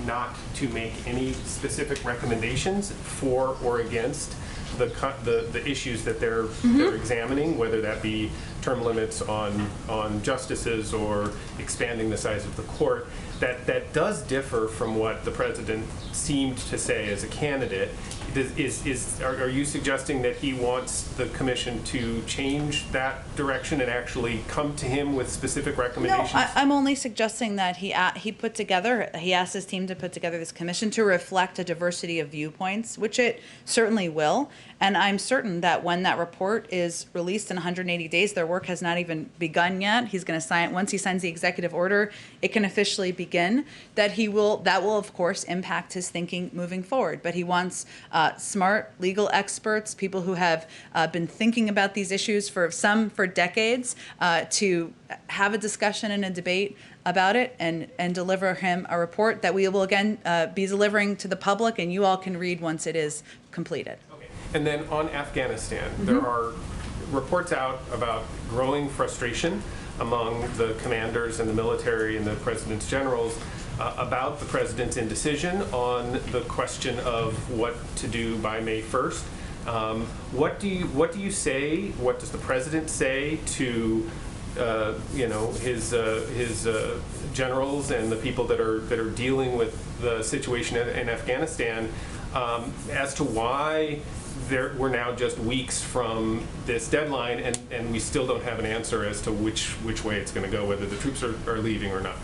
not to make any specific recommendations for or against the issues that they're examining, whether that be term limits on justices or expanding the size of the court. That does differ from what the president seemed to say as a candidate. Are you suggesting that he wants the commission to change that direction and actually come to him with specific recommendations? No, I'm only suggesting that he asked his team to put together this commission to reflect a diversity of viewpoints, which it certainly will. And I'm certain that when that report is released in 180 days, their work has not even begun yet. He's going to sign, once he signs the executive order, it can officially begin. That will of course impact his thinking moving forward. But he wants smart legal experts, people who have been thinking about these issues for decades, to have a discussion and a debate about it and deliver him a report that we will again be delivering to the public, and you all can read once it is completed. Okay. And then on Afghanistan, there are reports out about growing frustration among the commanders and the military and the president's generals about the president's indecision on the question of what to do by May 1st. What do you say? What does the president say to his generals and the people that are dealing with the situation in Afghanistan as to why we're now just weeks from this deadline and we still don't have an answer as to which way it's going to go, whether the troops are leaving or not?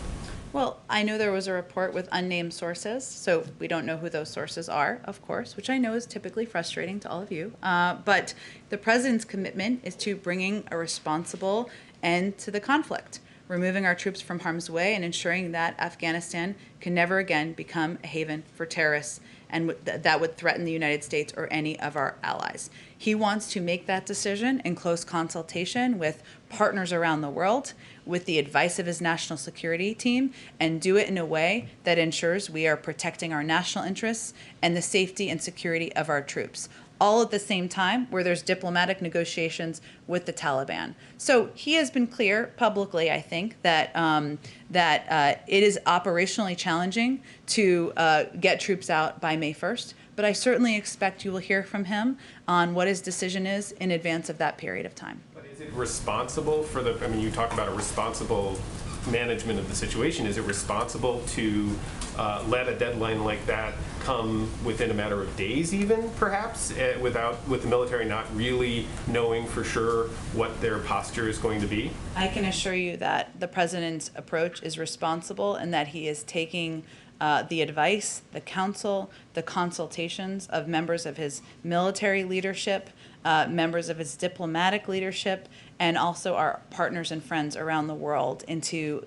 Well, I know there was a report with unnamed sources, so we don't know who those sources are, of course, which I know is typically frustrating to all of you. But the president's commitment is to bringing a responsible end to the conflict, removing our troops from harm's way and ensuring that Afghanistan can never again become a haven for terrorists and that would threaten the United States or any of our allies. He wants to make that decision in close consultation with partners around the world, with the advice of his national security team, and do it in a way that ensures we are protecting our national interests and the safety and security of our troops, all at the same time where there's diplomatic negotiations with the Taliban. So he has been clear publicly, I think, that it is operationally challenging to get troops out by May 1st, but I certainly expect you will hear from him on what his decision is in advance of that period of time. But is it responsible for the, I mean, you talk about a responsible management of the situation. Is it responsible to let a deadline like that come within a matter of days even, perhaps, with the military not really knowing for sure what their posture is going to be? I can assure you that the president's approach is responsible and that he is taking the advice, the counsel, the consultations of members of his military leadership, members of his diplomatic leadership, and also our partners and friends around the world into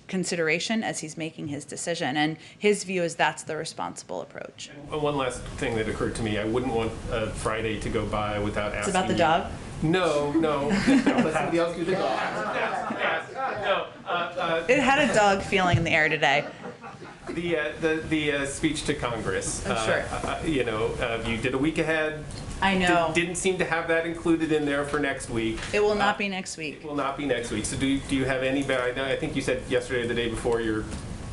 consideration as he's making his decision. And his view is that's the responsible approach. And one last thing that occurred to me, I wouldn't want Friday to go by without asking. It's about the dog? No. Let somebody else do the dog. It had a dog feeling in the air today. The speech to Congress. I'm sure. You did a week ahead. I know. Didn't seem to have that included in there for next week. It will not be next week. It will not be next week. So do you have any? I think you said yesterday or the day before you're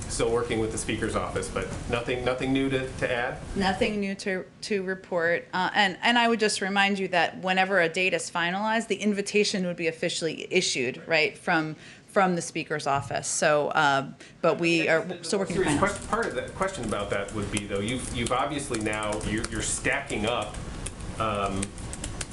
still working with the Speaker's office, but nothing new to add? Nothing new to report. And I would just remind you that whenever a date is finalized, the invitation would be officially issued, right, from the Speaker's office. So, but we are still working to find out. Part of the question about that would be, though, you've obviously now, you're stacking up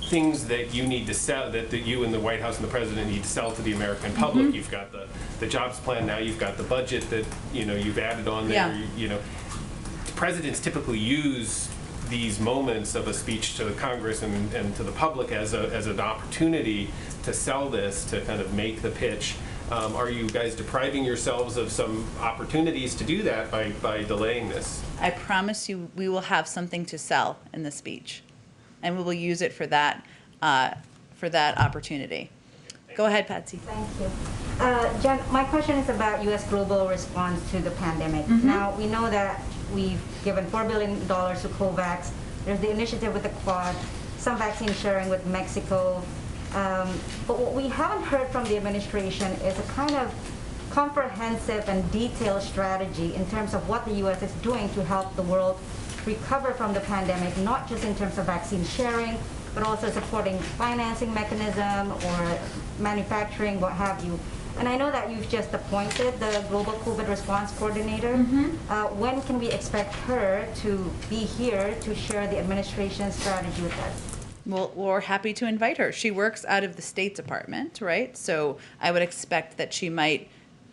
things that you need to sell, that you and the White House and the President need to sell to the American public. Mm-hmm. You've got the jobs plan now, you've got the budget that, you've added on there. Yeah. Presidents typically use these moments of a speech to the Congress and to the public as an opportunity to sell this, to kind of make the pitch. Are you guys depriving yourselves of some opportunities to do that by delaying this? I promise you we will have something to sell in the speech, and we will use it for that opportunity. Go ahead, Patsy. Thank you. Jen, my question is about U.S. global response to the pandemic. Mm-hmm. Now, we know that we've given $4 billion to COVAX. There's the initiative with the Quad, some vaccine sharing with Mexico. But what we haven't heard from the administration is a kind of comprehensive and detailed strategy in terms of what the U.S. is doing to help the world recover from the pandemic, not just in terms of vaccine sharing, but also supporting financing mechanism or manufacturing, what have you. And I know that you've just appointed the Global COVID Response Coordinator. Mm-hmm. When can we expect her to be here to share the administration's strategy with us? Well, we're happy to invite her. She works out of the State Department, right? So I would expect that she might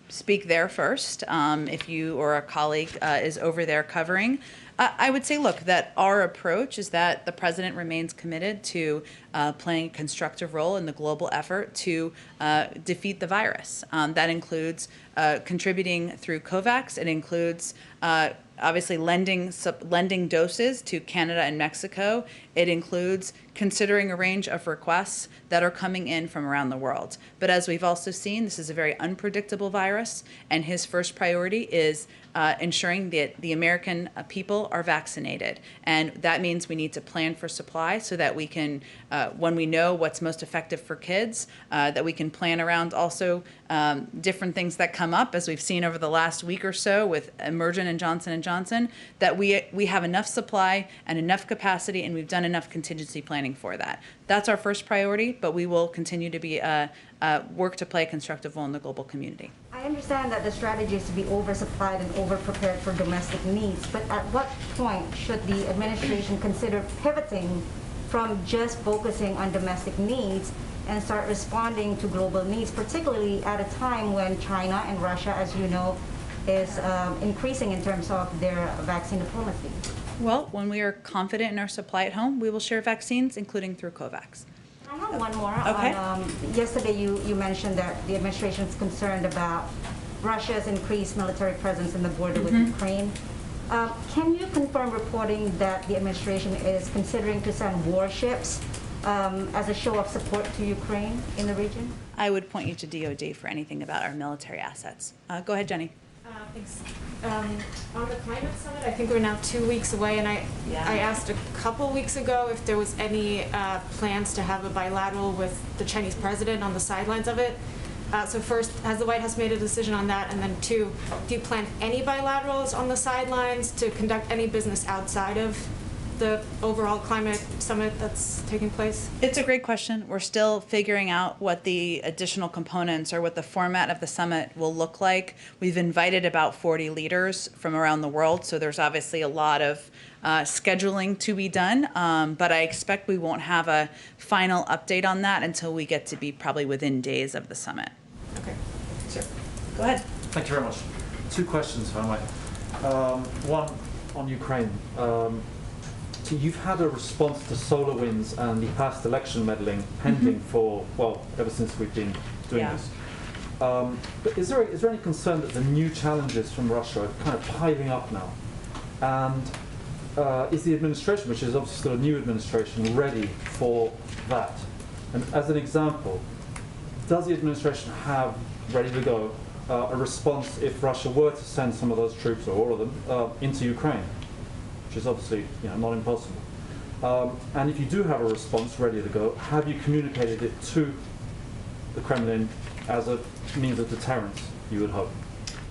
speak there first if you or a colleague is over there covering. I would say, look, that our approach is that the president remains committed to playing a constructive role in the global effort to defeat the virus. That includes contributing through COVAX. It includes obviously lending doses to Canada and Mexico. It includes considering a range of requests that are coming in from around the world. But as we've also seen, this is a very unpredictable virus, and his first priority is ensuring that the American people are vaccinated. And that means we need to plan for supply so that we can, when we know what's most effective for kids, that we can plan around also different things that come up, as we've seen over the last week or so with Emergent and Johnson & Johnson, that we have enough supply and enough capacity, and we've done enough contingency planning for that. That's our first priority, but we will continue to be work to play a constructive role in the global community. I understand that the strategy is to be oversupplied and overprepared for domestic needs, but at what point should the administration consider pivoting from just focusing on domestic needs and start responding to global needs, particularly at a time when China and Russia, as you know, is increasing in terms of their vaccine diplomacy? Well, when we are confident in our supply at home, we will share vaccines, including through COVAX. I have one more. Okay. Yesterday you mentioned that the administration is concerned about Russia's increased military presence in the border with Ukraine. Can you confirm reporting that the administration is considering to send warships as a show of support to Ukraine in the region? I would point you to DOD for anything about our military assets. Go ahead, Jenny. Thanks. On the climate summit, I think we're now 2 weeks away, and I asked a couple weeks ago if there was any plans to have a bilateral with the Chinese president on the sidelines of it. So first, has the White House made a decision on that? And then two, do you plan any bilaterals on the sidelines to conduct any business outside of the overall climate summit that's taking place? It's a great question. We're still figuring out what the additional components or what the format of the summit will look like. We've invited about 40 leaders from around the world, so there's obviously a lot of scheduling to be done, but I expect we won't have a final update on that until we get to be probably within days of the summit. Okay. Sure. Go ahead. Thank you very much. 2 questions, if I might. One on Ukraine. So you've had a response to SolarWinds and the past election meddling pending for, well, ever since we've been doing this. But is there any concern that the new challenges from Russia are kind of piling up now? And is the administration, which is obviously still a new administration, ready for that? And as an example, does the administration have, ready to go, a response if Russia were to send some of those troops, or all of them, into Ukraine, which is obviously not impossible? And if you do have a response ready to go, have you communicated it to the Kremlin as a means of deterrence, you would hope?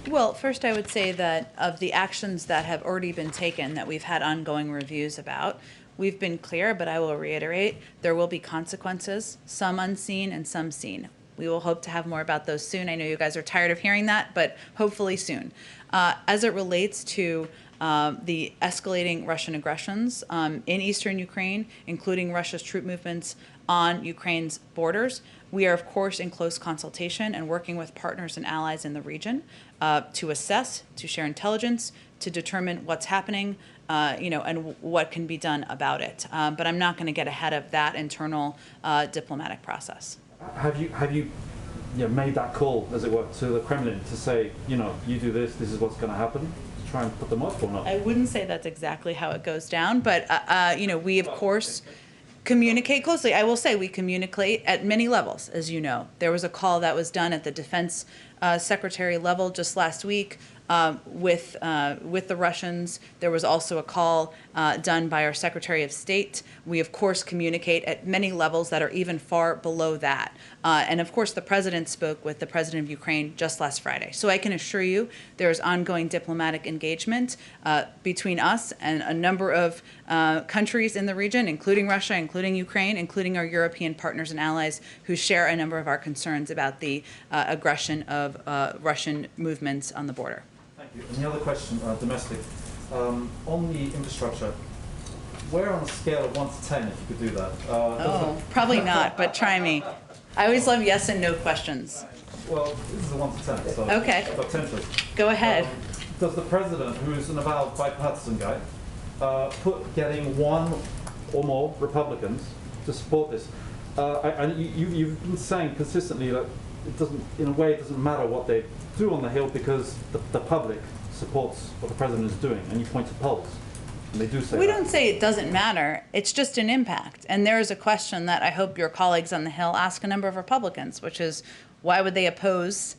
Well, first I would say that of the actions that have already been taken that we've had ongoing reviews about, we've been clear, but I will reiterate, there will be consequences, some unseen and some seen. We will hope to have more about those soon. I know you guys are tired of hearing that, but hopefully soon. As it relates to the escalating Russian aggressions in eastern Ukraine, including Russia's troop movements on Ukraine's borders, we are, of course, in close consultation and working with partners and allies in the region to assess, to share intelligence, to determine what's happening, and what can be done about it. But I'm not going to get ahead of that internal diplomatic process. Have you made that call, as it were, to the Kremlin to say, you do this is what's going to happen, to try and put them off or not? I wouldn't say that's exactly how it goes down, but we of course communicate closely. I will say we communicate at many levels, as you know. There was a call that was done at the defense secretary level just last week with the Russians. There was also a call done by our Secretary of State. We, of course, communicate at many levels that are even far below that. And, of course, the President spoke with the President of Ukraine just last Friday. So I can assure you there is ongoing diplomatic engagement between us and a number of countries in the region, including Russia, including Ukraine, including our European partners and allies who share a number of our concerns about the aggression of Russian movements on the border. Thank you. And the other question, domestic. On the infrastructure, where on a scale of 1 to 10, if you could do that? Probably not, but try me. I always love yes and no questions. Well, this is a 1 to 10, so okay. But 10 please. Go ahead. Does the President, who is an avowed bipartisan guy, put getting 1 or more Republicans to support this? You've been saying consistently that it doesn't, in a way, it doesn't matter what they do on the Hill because the public supports what the President is doing, and you point to polls. And they do say we don't say it doesn't matter. It's just an impact. And there is a question that I hope your colleagues on the Hill ask a number of Republicans, which is why would they oppose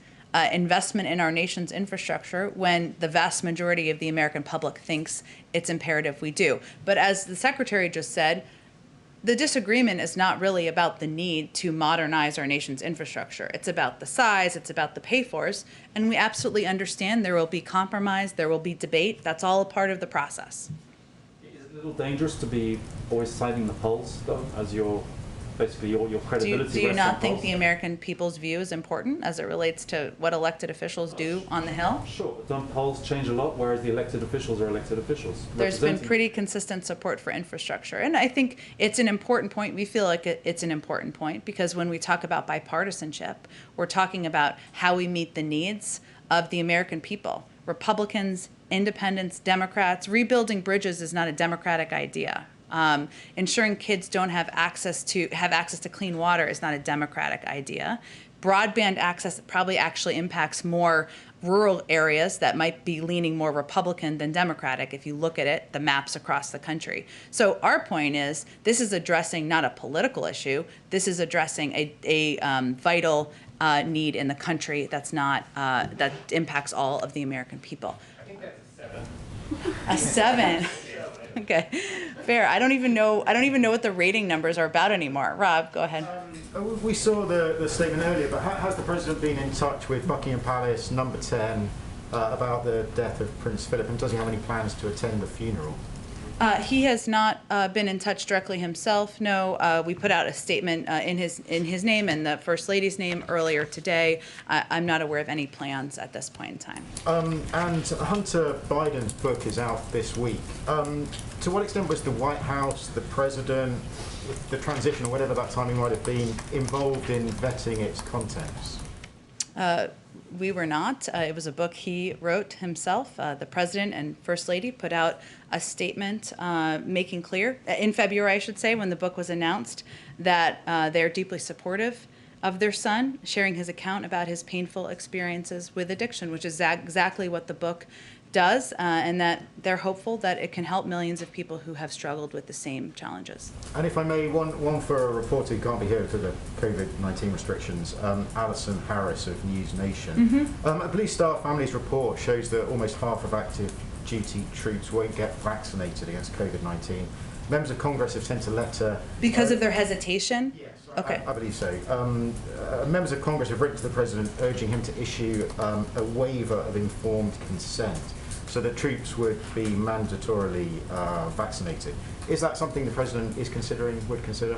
investment in our nation's infrastructure when the vast majority of the American public thinks it's imperative we do? But as the Secretary just said, the disagreement is not really about the need to modernize our nation's infrastructure. It's about the size, it's about the pay-fors, and we absolutely understand there will be compromise, there will be debate. That's all a part of the process. Is it a little dangerous to be always citing the polls, though, as your basically your credibility? Do you not think the American people's view is important as it relates to what elected officials do on the Hill? Sure, but don't polls change a lot, whereas the elected officials are elected officials? There's been pretty consistent support for infrastructure, and I think it's an important point. We feel like it's an important point because when we talk about bipartisanship, we're talking about how we meet the needs of the American people. Republicans, independents, Democrats. Rebuilding bridges is not a Democratic idea. Ensuring kids don't have access to clean water is not a Democratic idea. Broadband access probably actually impacts more rural areas that might be leaning more Republican than Democratic if you look at it, the maps across the country. So our point is this is addressing not a political issue. This is addressing a vital need in the country that's not that impacts all of the American people. I think that's a 7. A 7. Okay, fair. I don't even know what the rating numbers are about anymore. Rob, go ahead. We saw the statement earlier, but has the President been in touch with Buckingham Palace, number 10, about the death of Prince Philip, and does he have any plans to attend the funeral? He has not been in touch directly himself. No, we put out a statement in his name and the First Lady's name earlier today. I'm not aware of any plans at this point in time. And Hunter Biden's book is out this week. To what extent was the White House, the president, the transition, or whatever that timing might have been, involved in vetting its contents? We were not. It was a book he wrote himself. The president and First Lady put out a statement making clear, in February, I should say, when the book was announced, that they're deeply supportive of their son, sharing his account about his painful experiences with addiction, which is exactly what the book does, and that they're hopeful that it can help millions of people who have struggled with the same challenges. And if I may, one for a reporter who can't be here for the COVID-19 restrictions, Alison Harris of News Nation. A Blue Star Families report shows that almost half of active duty troops won't get vaccinated against COVID-19. Members of Congress have sent a letter... Because of their hesitation? Yes. Okay. I believe so. Members of Congress have written to the President urging him to issue a waiver of informed consent so that troops would be mandatorily vaccinated. Is that something the President is would consider?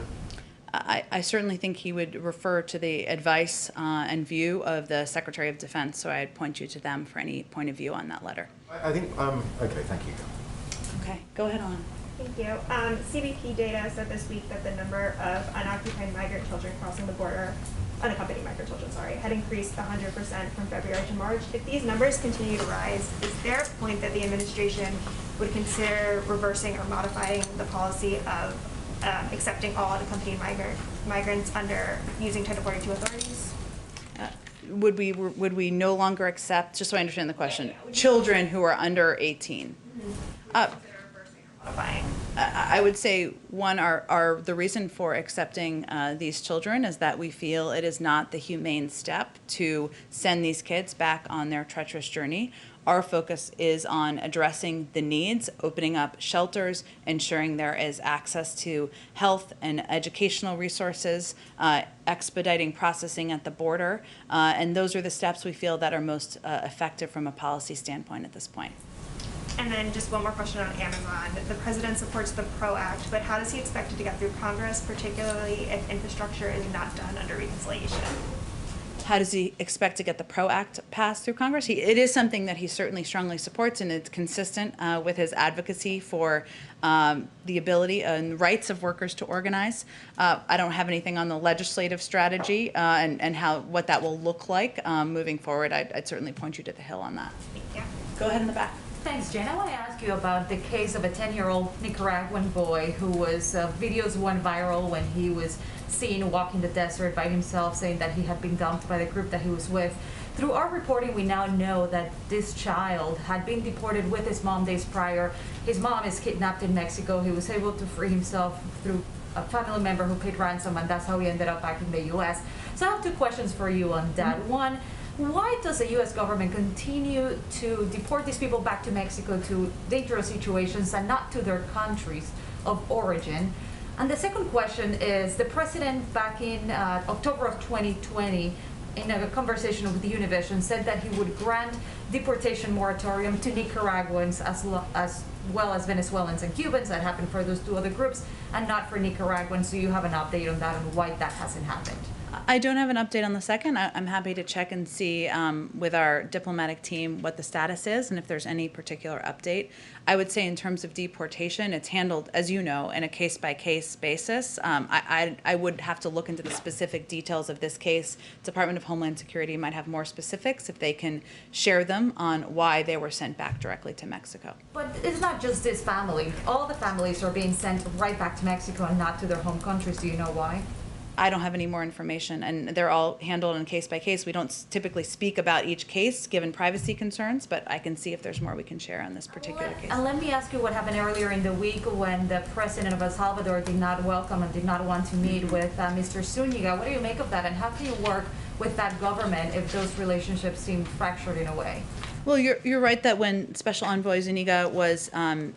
I certainly think he would refer to the advice and view of the Secretary of Defense, so I'd point you to them for any point of view on that letter. I think, okay, thank you. Okay, go ahead on. Thank you. CBP data said this week that the number of unoccupied migrant children crossing the border, unaccompanied migrant children, sorry, had increased 100% from February to March. If these numbers continue to rise, is there a point that the administration would consider reversing or modifying the policy of accepting all unaccompanied migrants under using Title 42 authorities? Would we no longer accept, just so I understand the question, children who are under 18? I would say, one, the reason for accepting these children is that we feel it is not the humane step to send these kids back on their treacherous journey. Our focus is on addressing the needs, opening up shelters, ensuring there is access to health and educational resources, expediting processing at the border, and those are the steps we feel that are most effective from a policy standpoint at this point. And then just one more question on Amazon. The president supports the PRO Act, but how does he expect it to get through Congress, particularly if infrastructure is not done under reconciliation? How does he expect to get the PRO Act passed through Congress? It is something that he certainly strongly supports, and it's consistent with his advocacy for the ability and rights of workers to organize. I don't have anything on the legislative strategy and what that will look like moving forward. I'd certainly point you to the Hill on that. Thank you. Go ahead in the back. Thanks, Jen. I want to ask you about the case of a 10-year-old Nicaraguan boy who was, videos went viral when he was seen walking the desert by himself, saying that he had been dumped by the group that he was with. Through our reporting, we now know that this child had been deported with his mom days prior. His mom is kidnapped in Mexico. He was able to free himself through a family member who paid ransom, and that's how he ended up back in the U.S. So I have two questions for you on that. One, why does the U.S. government continue to deport these people back to Mexico to dangerous situations and not to their countries of origin? And the second question is, the president back in October of 2020, in a conversation with Univision, said that he would grant deportation moratorium to Nicaraguans as well as Venezuelans and Cubans. That happened for those two other groups, and not for Nicaraguans. Do you have an update on that and why that hasn't happened? I don't have an update on the second. I'm happy to check and see with our diplomatic team what the status is and if there's any particular update. I would say in terms of deportation, it's handled, as you know, in a case-by-case basis. I would have to look into the specific details of this case. Department of Homeland Security might have more specifics if they can share them on why they were sent back directly to Mexico. But it's not just this family. All the families are being sent right back to Mexico and not to their home countries. Do you know why? I don't have any more information, and they're all handled on case by case. We don't typically speak about each case given privacy concerns, but I can see if there's more we can share on this particular case. And let me ask you what happened earlier in the week when the president of El Salvador did not welcome and did not want to meet with Mr. Zúñiga. What do you make of that, and how can you work with that government if those relationships seem fractured in a way? Well, you're right that when Special Envoy Zuniga was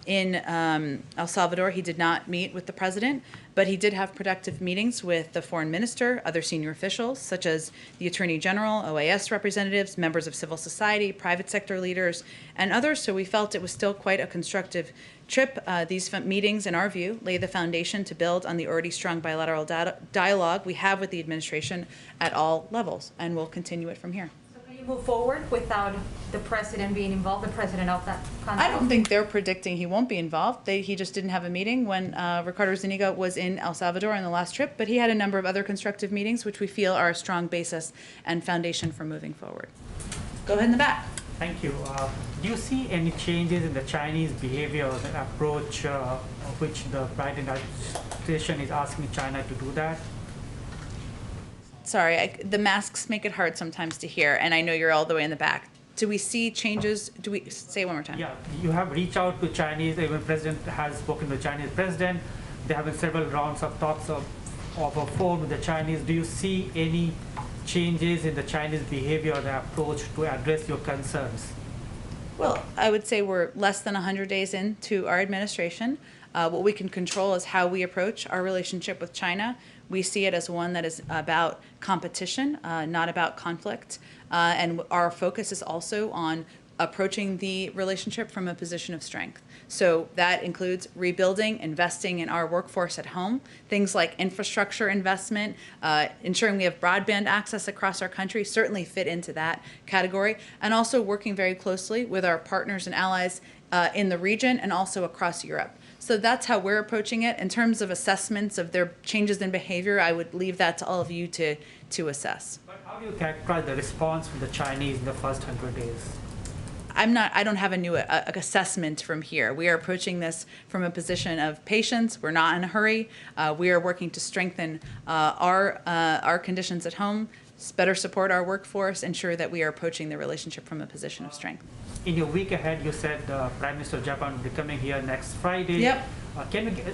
in El Salvador, he did not meet with the president, but he did have productive meetings with the foreign minister, other senior officials, such as the Attorney General, OAS representatives, members of civil society, private sector leaders, and others. So we felt it was still quite a constructive trip. These meetings, in our view, lay the foundation to build on the already strong bilateral dialogue we have with the administration at all levels, and we'll continue it from here. Move forward without the president being involved, the president of that country? I don't think they're predicting he won't be involved. He just didn't have a meeting when Ricardo Zuniga was in El Salvador on the last trip, but he had a number of other constructive meetings, which we feel are a strong basis and foundation for moving forward. Go ahead in the back. Thank you. Do you see any changes in the Chinese behavior or the approach which the Biden administration is asking China to do that? Sorry, the masks make it hard sometimes to hear, and I know you're all the way in the back. Do we see changes? Do we say it one more time? Yeah, you have reached out to Chinese. Even president has spoken to the Chinese president. There have been several rounds of talks of a phone with the Chinese. Do you see any changes in the Chinese behavior or the approach to address your concerns? Well, I would say we're less than 100 days into our administration. What we can control is how we approach our relationship with China. We see it as one that is about competition, not about conflict. And our focus is also on approaching the relationship from a position of strength. So that includes rebuilding, investing in our workforce at home, things like infrastructure investment, ensuring we have broadband access across our country certainly fit into that category, and also working very closely with our partners and allies in the region and also across Europe. So that's how we're approaching it. In terms of assessments of their changes in behavior, I would leave that to all of you to assess. But how do you characterize the response from the Chinese in the first 100 days? I don't have a new assessment from here. We are approaching this from a position of patience. We're not in a hurry. We are working to strengthen our conditions at home, better support our workforce, ensure that we are approaching the relationship from a position of strength. In your week ahead, you said Prime Minister of Japan will be coming here next Friday. Yep.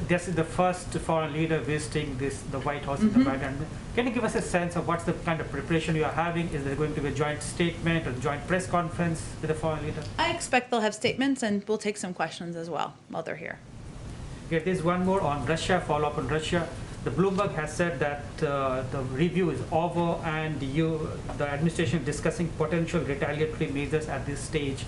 This is the first foreign leader visiting the White House in the Biden. Can you give us a sense of what's the kind of preparation you are having? Is there going to be a joint statement or joint press conference with the foreign leader? I expect they'll have statements, and we'll take some questions as well while they're here. Okay, there's one more on Russia, follow up on Russia. The Bloomberg has said that the review is over and the administration is discussing potential retaliatory measures at this stage.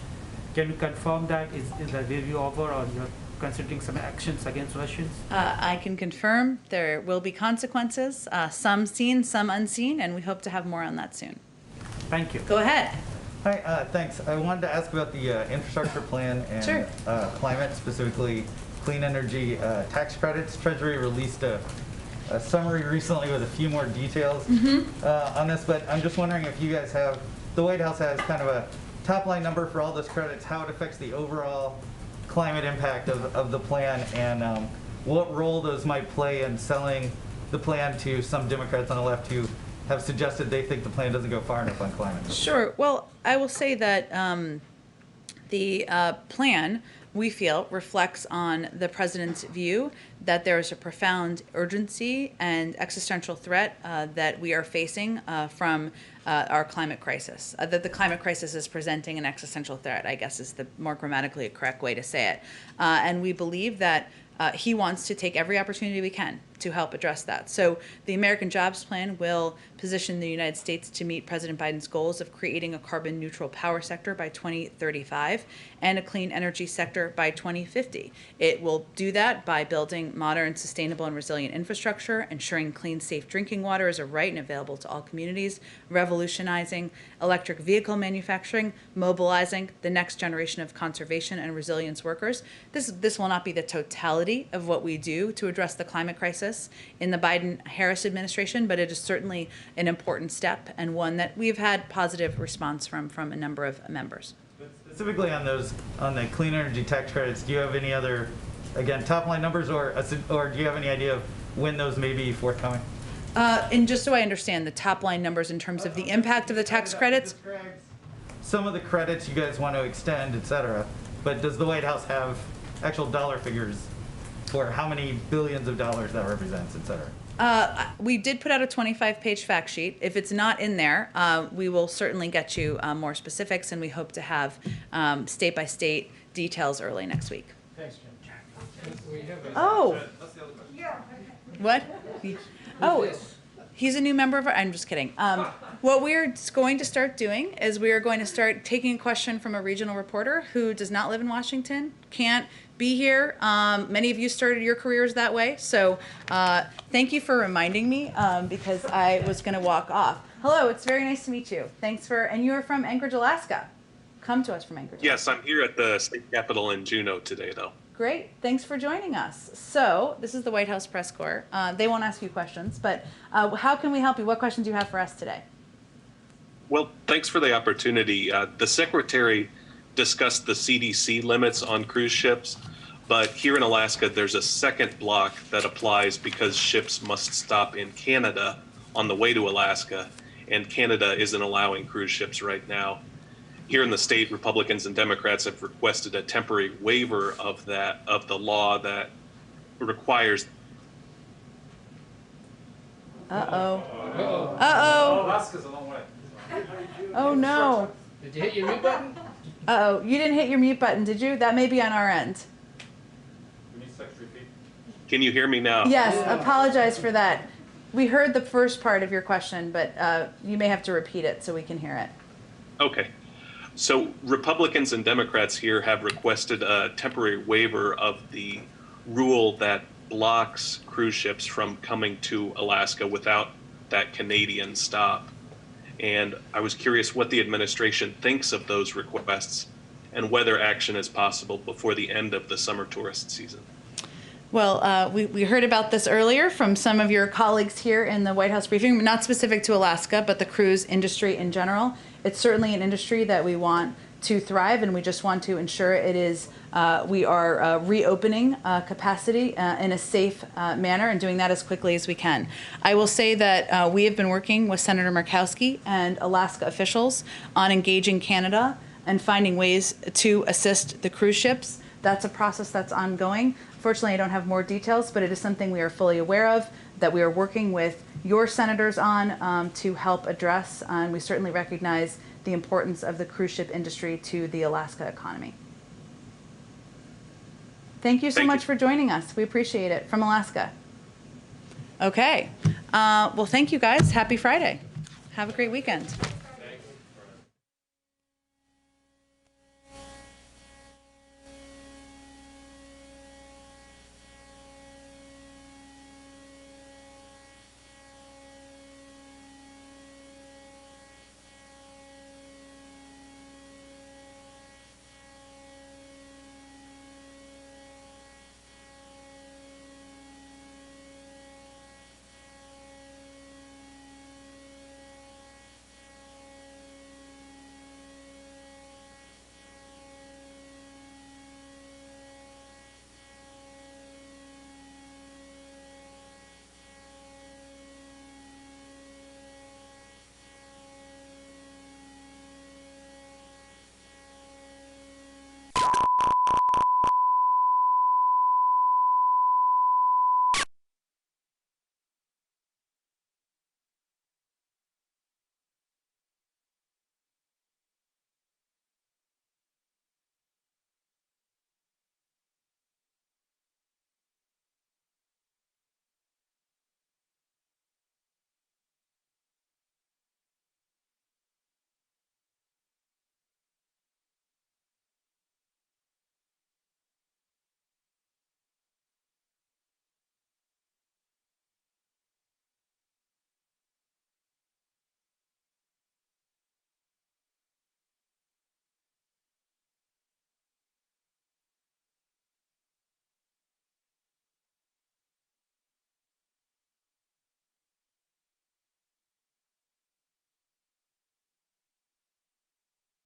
Can you confirm that? Is the review over, or you're considering some actions against Russians? I can confirm there will be consequences, some seen, some unseen, and we hope to have more on that soon. Thank you. Go ahead. Hi, thanks. I wanted to ask about the infrastructure plan and Sure. Climate, specifically clean energy tax credits. Treasury released a summary recently with a few more details on this, but I'm just wondering if you guys have, the White House has kind of a top line number for all those credits, how it affects the overall climate impact of the plan, and what role those might play in selling the plan to some Democrats on the left who have suggested they think the plan doesn't go far enough on climate. Sure. Well, I will say that the plan, we feel, reflects on the president's view that there is a profound urgency and existential threat that we are facing from our climate crisis. That the climate crisis is presenting an existential threat, I guess, is the more grammatically correct way to say it. And we believe that he wants to take every opportunity we can to help address that. So the American Jobs Plan will position the United States to meet President Biden's goals of creating a carbon neutral power sector by 2035 and a clean energy sector by 2050. It will do that by building modern, sustainable, and resilient infrastructure, ensuring clean, safe drinking water is a right and available to all communities, revolutionizing electric vehicle manufacturing, mobilizing the next generation of conservation and resilience workers. This will not be the totality of what we do to address the climate crisis in the Biden-Harris administration, but it is certainly an important step and one that we've had positive response from a number of members. Specifically on the clean energy tax credits, do you have any other, again, top line numbers, or do you have any idea of when those may be forthcoming? And just so I understand the top line numbers in terms of the impact of the tax credits? Some of the credits you guys want to extend, et cetera, but does the White House have actual dollar figures for how many billions of dollars that represents, et cetera? We did put out a 25-page fact sheet. If it's not in there, we will certainly get you more specifics, and we hope to have state-by-state details early next week. Thanks, Jim. Oh. What? Oh, he's a new member of our, I'm just kidding. What we're going to start doing is we are going to start taking a question from a regional reporter who does not live in Washington, can't be here. Many of you started your careers that way. So thank you for reminding me because I was going to walk off. Hello, it's very nice to meet you. Thanks for, and you're from Anchorage, Alaska. Come to us from Anchorage. Yes, I'm here at the state capitol in Juneau today, though. Great, thanks for joining us. So this is the White House press corps. They won't ask you questions, but how can we help you? What questions do you have for us today? Well, thanks for the opportunity. The Secretary discussed the CDC limits on cruise ships, but here in Alaska, there's a second block that applies because ships must stop in Canada on the way to Alaska, and Canada isn't allowing cruise ships right now. Here in the state, Republicans and Democrats have requested a temporary waiver of the law that requires. Alaska's a long way. Oh no. Did you hit your mute button? Uh-oh, you didn't hit your mute button, did you? That may be on our end. We need Secretary Pete. Can you hear me now? Yes, apologize for that. We heard the first part of your question, but you may have to repeat it so we can hear it. Okay. So Republicans and Democrats here have requested a temporary waiver of the rule that blocks cruise ships from coming to Alaska without that Canadian stop. And I was curious what the administration thinks of those requests and whether action is possible before the end of the summer tourist season. Well, we heard about this earlier from some of your colleagues here in the White House briefing, not specific to Alaska, but the cruise industry in general. It's certainly an industry that we want to thrive, and we just want to ensure it is, we are reopening capacity in a safe manner and doing that as quickly as we can. I will say that we have been working with Senator Murkowski and Alaska officials on engaging Canada and finding ways to assist the cruise ships. That's a process that's ongoing. Fortunately, I don't have more details, but it is something we are fully aware of, that we are working with your senators on to help address, and we certainly recognize the importance of the cruise ship industry to the Alaska economy. Thank you so much for joining us. We appreciate it, from Alaska. Okay. Well, thank you guys. Happy Friday. Have a great weekend.